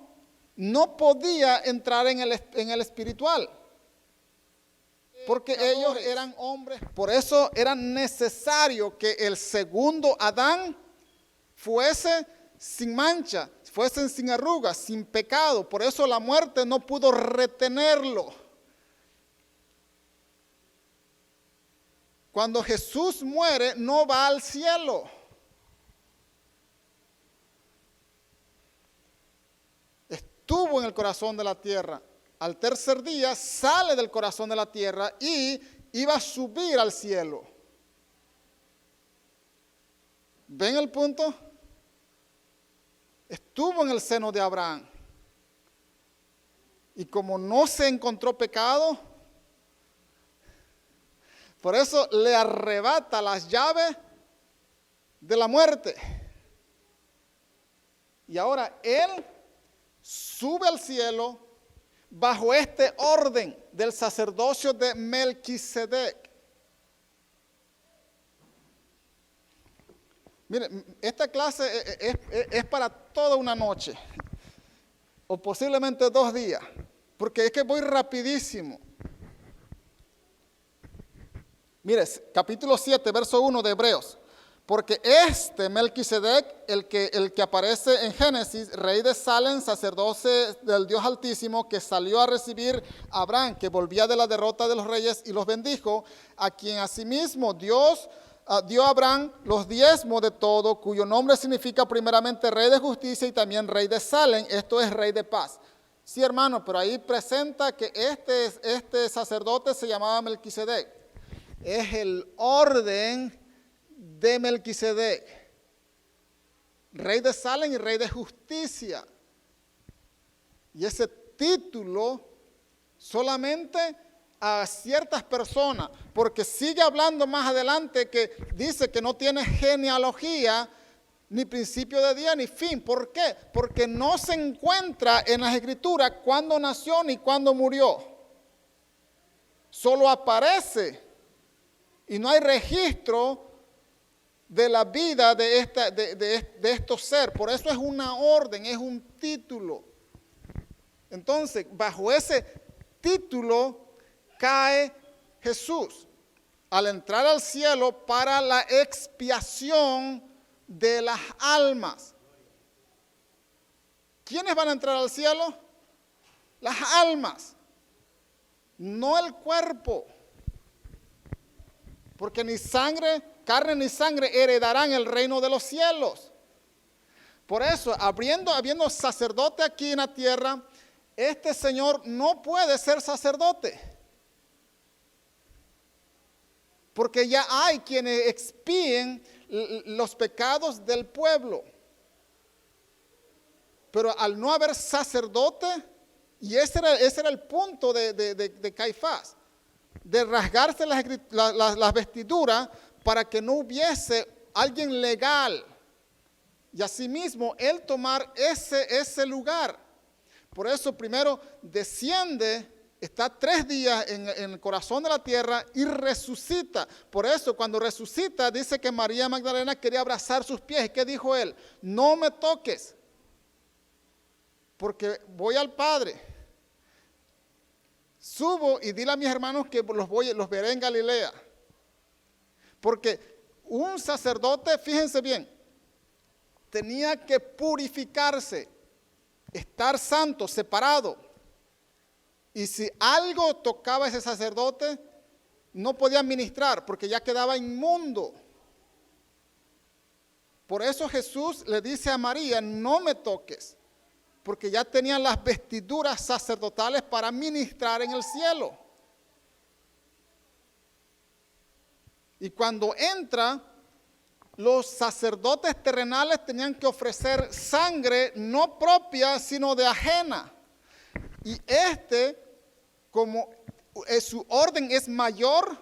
no podía entrar en el espiritual, porque ellos eran hombres. Por eso era necesario que el segundo Adán fuese sin mancha, fuesen sin arrugas, sin pecado. Por eso la muerte no pudo retenerlo. Cuando Jesús muere, no va al cielo. Estuvo en el corazón de la tierra. Al tercer día sale del corazón de la tierra y iba a subir al cielo. ¿Ven el punto? Estuvo en el seno de Abraham. Y como no se encontró pecado, por eso le arrebata las llaves de la muerte. Y ahora él sube al cielo bajo este orden del sacerdocio de Melquisedec. Miren, esta clase es para toda una noche, o posiblemente 2 días, porque es que voy rapidísimo. Mire, capítulo 7, verso 1 de Hebreos. Porque este Melquisedec, el que aparece en Génesis, rey de Salem, sacerdote del Dios Altísimo, que salió a recibir a Abraham, que volvía de la derrota de los reyes y los bendijo, a quien asimismo Dios dio a Abraham los diezmos de todo, cuyo nombre significa primeramente rey de justicia y también rey de Salem, esto es rey de paz. Sí, hermano, pero ahí presenta que este sacerdote se llamaba Melquisedec. Es el orden de Melquisedec, rey de Salem y rey de justicia. Y ese título solamente a ciertas personas, porque sigue hablando más adelante que dice que no tiene genealogía, ni principio de día, ni fin. ¿Por qué? Porque no se encuentra en las Escrituras cuándo nació ni cuándo murió. Solo aparece y no hay registro de la vida de estos seres. Por eso es una orden, es un título. Entonces, bajo ese título cae Jesús al entrar al cielo para la expiación de las almas. ¿Quiénes van a entrar al cielo? Las almas, no el cuerpo. Porque ni sangre carne ni sangre heredarán el reino de los cielos. Por eso, habiendo sacerdote aquí en la tierra, este señor no puede ser sacerdote. Porque ya hay quienes expíen los pecados del pueblo. Pero al no haber sacerdote, y ese era el punto de Caifás, de rasgarse las vestiduras para que no hubiese alguien legal. Y asimismo, él tomar ese lugar. Por eso primero desciende, está 3 días en el corazón de la tierra y resucita. Por eso cuando resucita dice que María Magdalena quería abrazar sus pies. ¿Y qué dijo él? No me toques, porque voy al Padre. Subo y dile a mis hermanos que los veré en Galilea. Porque un sacerdote, fíjense bien, tenía que purificarse, estar santo, separado. Y si algo tocaba a ese sacerdote, no podía ministrar porque ya quedaba inmundo. Por eso Jesús le dice a María, no me toques, porque ya tenían las vestiduras sacerdotales para ministrar en el cielo. Y cuando entra, los sacerdotes terrenales tenían que ofrecer sangre no propia, sino de ajena. Y como su orden es mayor,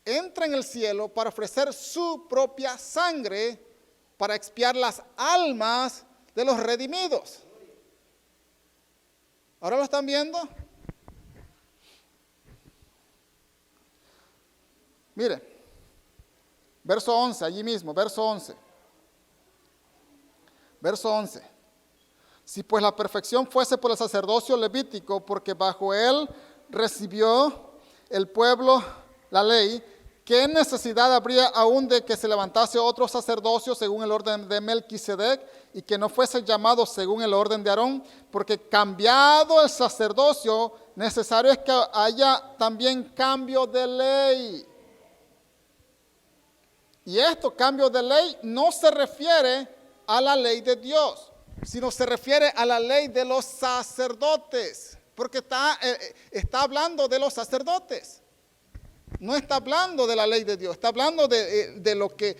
entra en el cielo para ofrecer su propia sangre para expiar las almas de los redimidos. ¿Ahora lo están viendo? Mire, verso 11, allí mismo, verso 11. Verso 11. Si pues la perfección fuese por el sacerdocio levítico, porque bajo él recibió el pueblo la ley, ¿qué necesidad habría aún de que se levantase otro sacerdocio según el orden de Melquisedec y que no fuese llamado según el orden de Aarón? Porque cambiado el sacerdocio, necesario es que haya también cambio de ley. Y cambio de ley, no se refiere a la ley de Dios, sino se refiere a la ley de los sacerdotes, porque está hablando de los sacerdotes. No está hablando de la ley de Dios, está hablando de lo que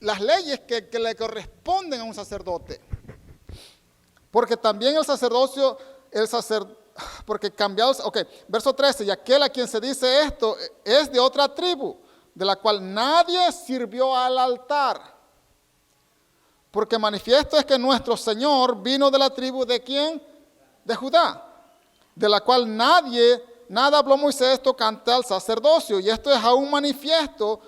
las leyes que le corresponden a un sacerdote. Porque también el sacerdocio, porque cambiados, verso 13, y aquel a quien se dice esto es de otra tribu, de la cual nadie sirvió al altar. Porque manifiesto es que nuestro Señor vino de la tribu ¿de quién? De Judá, de la cual nada habló Moisés tocante al sacerdocio. Y esto es aún manifiesto,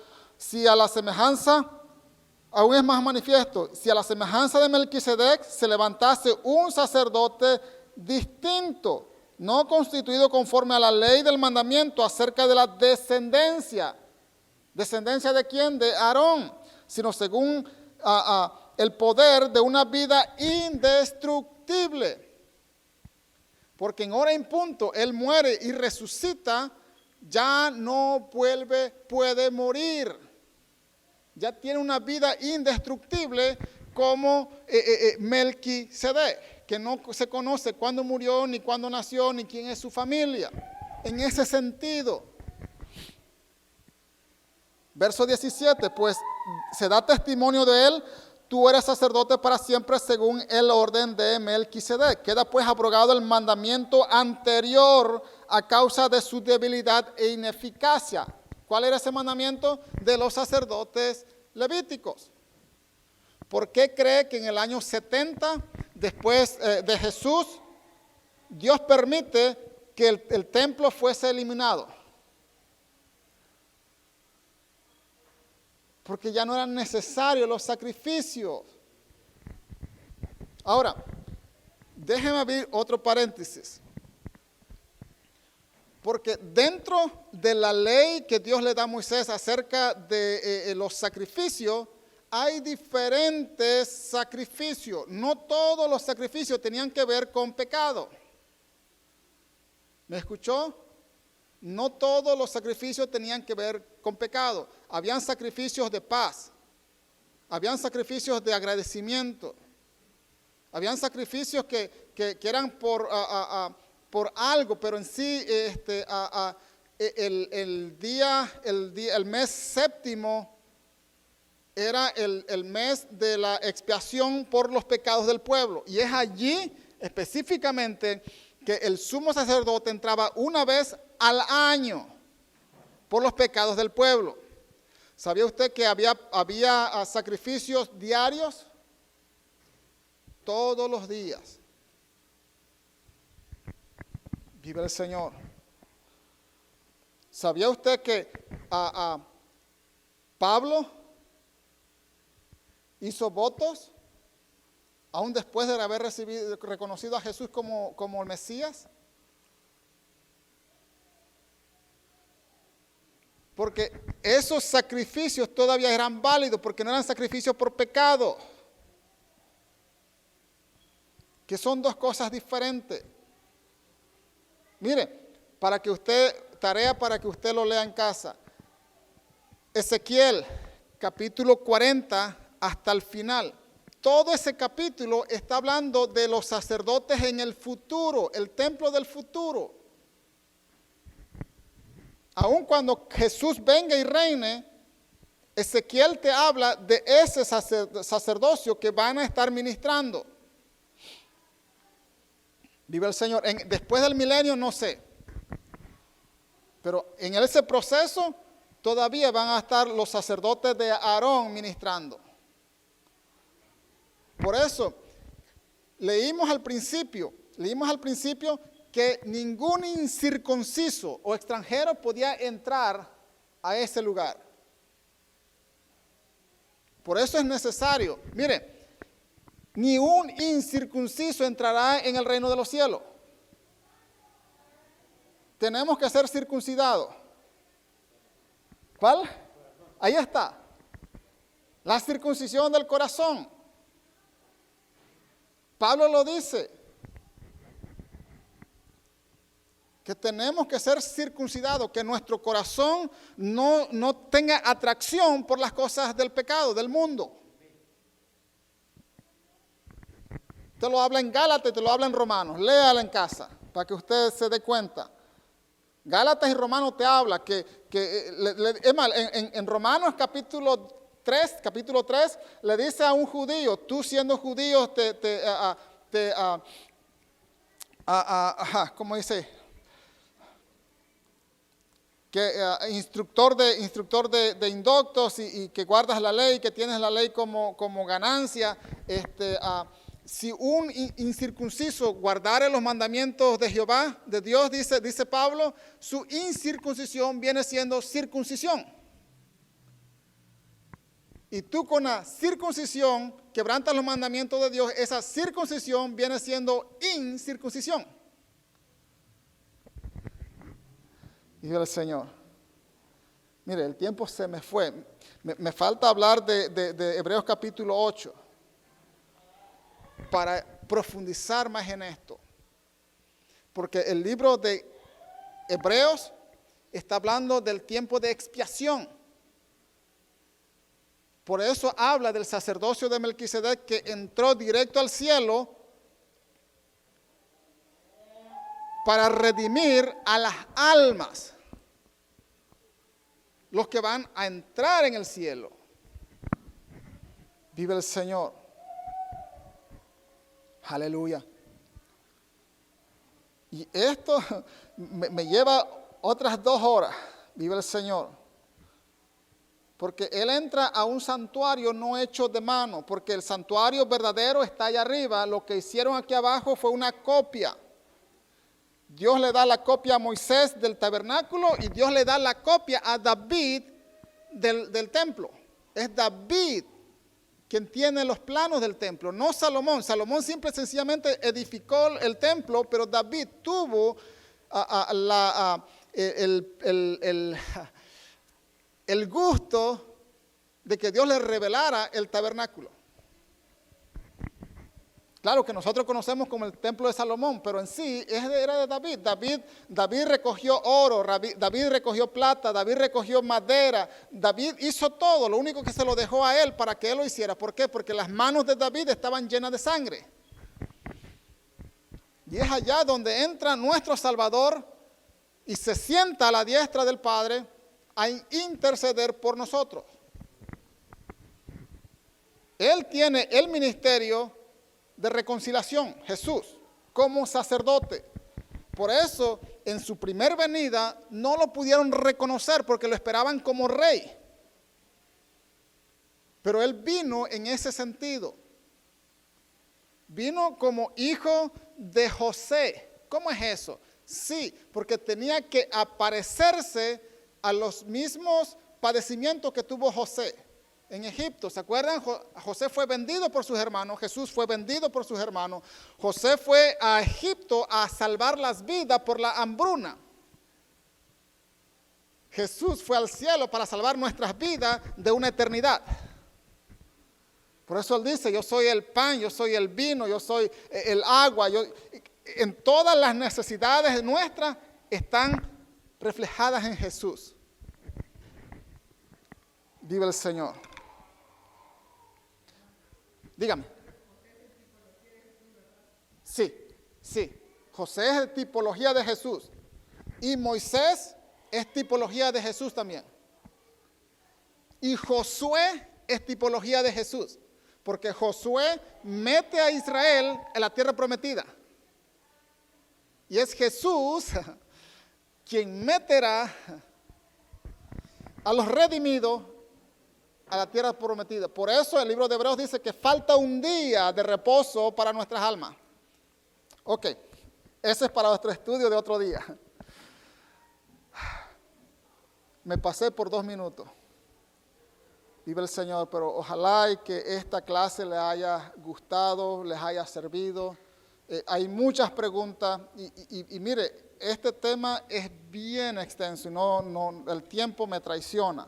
aún es más manifiesto, si a la semejanza de Melquisedec se levantase un sacerdote distinto, no constituido conforme a la ley del mandamiento acerca de la descendencia. ¿Descendencia de quién? De Aarón, sino según el poder de una vida indestructible. Porque en hora y punto Él muere y resucita, ya no puede morir. Ya tiene una vida indestructible como Melquisedec, que no se conoce cuándo murió, ni cuándo nació, ni quién es su familia. En ese sentido. Verso 17, pues se da testimonio de él, tú eres sacerdote para siempre según el orden de Melquisedec. Queda pues abrogado el mandamiento anterior a causa de su debilidad e ineficacia. ¿Cuál era ese mandamiento? De los sacerdotes levíticos. ¿Por qué cree que en el año 70, después de Jesús, Dios permite que el templo fuese eliminado? Porque ya no eran necesarios los sacrificios. Ahora, déjenme abrir otro paréntesis. Porque dentro de la ley que Dios le da a Moisés acerca de los sacrificios, hay diferentes sacrificios. No todos los sacrificios tenían que ver con pecado. ¿Me escuchó? No todos los sacrificios tenían que ver con pecado. Habían sacrificios de paz. Habían sacrificios de agradecimiento. Habían sacrificios que eran por algo, pero en sí el mes séptimo era el mes de la expiación por los pecados del pueblo. Y es allí específicamente que el sumo sacerdote entraba una vez al año por los pecados del pueblo. ¿Sabía usted que había sacrificios diarios? Todos los días. Vive el Señor. ¿Sabía usted que Pablo hizo votos aún después de haber reconocido a Jesús como el Mesías? Porque esos sacrificios todavía eran válidos, porque no eran sacrificios por pecado. Que son dos cosas diferentes. Mire, tarea para que usted lo lea en casa. Ezequiel, capítulo 40 hasta el final. Todo ese capítulo está hablando de los sacerdotes en el futuro, el templo del futuro. Aun cuando Jesús venga y reine, Ezequiel te habla de ese sacerdocio que van a estar ministrando. Vive el Señor. Después del milenio no sé. Pero en ese proceso todavía van a estar los sacerdotes de Aarón ministrando. Por eso, leímos al principio que ningún incircunciso o extranjero podía entrar a ese lugar. Por eso es necesario, mire, ni un incircunciso entrará en el reino de los cielos. Tenemos que ser circuncidados. ¿Cuál? Ahí está. La circuncisión del corazón. Pablo lo dice. Que tenemos que ser circuncidados, que nuestro corazón no tenga atracción por las cosas del pecado, del mundo. Te lo habla en Gálatas y te lo habla en Romanos. Léala en casa para que usted se dé cuenta. Gálatas y Romanos te habla es más, en Romanos capítulo 3 le dice a un judío, tú siendo judío ¿cómo dice? Que instructor de indoctos y que guardas la ley, que tienes la ley como ganancia, si un incircunciso guardare los mandamientos de Jehová, de Dios, dice Pablo, su incircuncisión viene siendo circuncisión. Y tú con la circuncisión quebrantas los mandamientos de Dios, esa circuncisión viene siendo incircuncisión. Y el Señor. Mire, el tiempo se me fue. Me falta hablar de Hebreos capítulo 8 para profundizar más en esto. Porque el libro de Hebreos está hablando del tiempo de expiación. Por eso habla del sacerdocio de Melquisedec que entró directo al cielo para redimir a las almas, los que van a entrar en el cielo. Vive el Señor. Aleluya. Y esto me lleva otras 2 horas. Vive el Señor. Porque Él entra a un santuario no hecho de mano, porque el santuario verdadero está allá arriba. Lo que hicieron aquí abajo fue una copia. Dios le da la copia a Moisés del tabernáculo y Dios le da la copia a David del templo. Es David quien tiene los planos del templo, no Salomón. Salomón simple y sencillamente edificó el templo, pero David tuvo el gusto de que Dios le revelara el tabernáculo. Claro que nosotros conocemos como el templo de Salomón, pero en sí era de David. David recogió oro, David recogió plata, David recogió madera, David hizo todo, lo único que se lo dejó a él para que él lo hiciera. ¿Por qué? Porque las manos de David estaban llenas de sangre. Y es allá donde entra nuestro Salvador y se sienta a la diestra del Padre a interceder por nosotros. Él tiene el ministerio de reconciliación, Jesús, como sacerdote. Por eso, en su primer venida, no lo pudieron reconocer porque lo esperaban como rey. Pero Él vino en ese sentido. Vino como hijo de José. ¿Cómo es eso? Sí, porque tenía que aparecerse a los mismos padecimientos que tuvo José en Egipto. ¿Se acuerdan? José fue vendido por sus hermanos, Jesús fue vendido por sus hermanos. José fue a Egipto a salvar las vidas por la hambruna. Jesús fue al cielo para salvar nuestras vidas de una eternidad. Por eso Él dice, yo soy el pan, yo soy el vino, yo soy el agua. En todas las necesidades nuestras están reflejadas en Jesús. Vive el Señor. Dígame. Sí. José es tipología de Jesús. Y Moisés es tipología de Jesús también. Y Josué es tipología de Jesús. Porque Josué mete a Israel en la tierra prometida. Y es Jesús quien meterá a los redimidos a la tierra prometida. Por eso el libro de Hebreos dice que falta un día de reposo para nuestras almas. Ok, ese es para nuestro estudio de otro día. Me pasé por 2 minutos. Vive el Señor, pero ojalá y que esta clase les haya gustado, les haya servido. Hay muchas preguntas y mire, este tema es bien extenso y el tiempo me traiciona.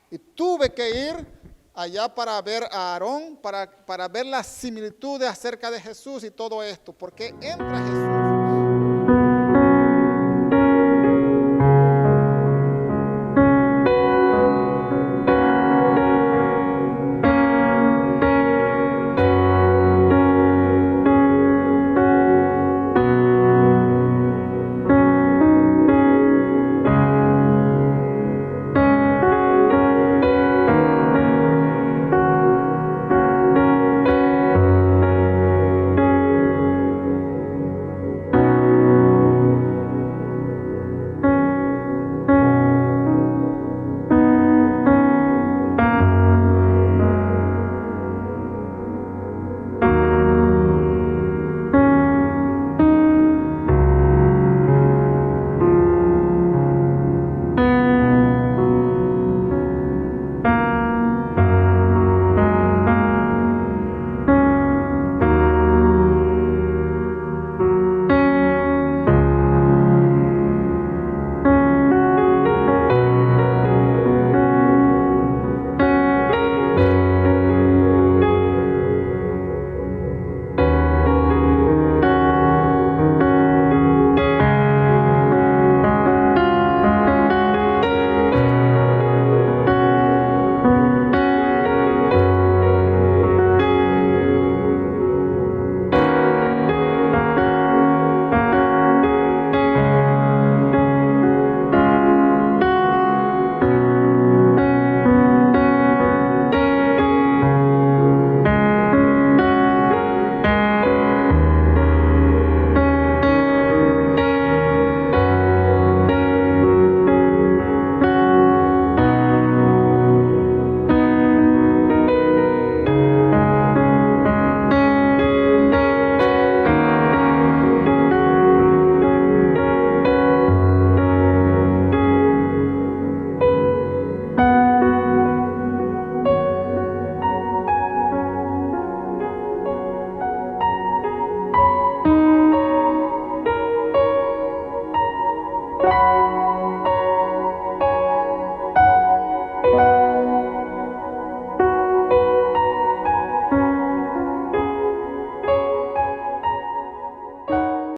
Y tuve que ir allá para ver a Aarón, para ver las similitudes acerca de Jesús y todo esto, porque entra Jesús.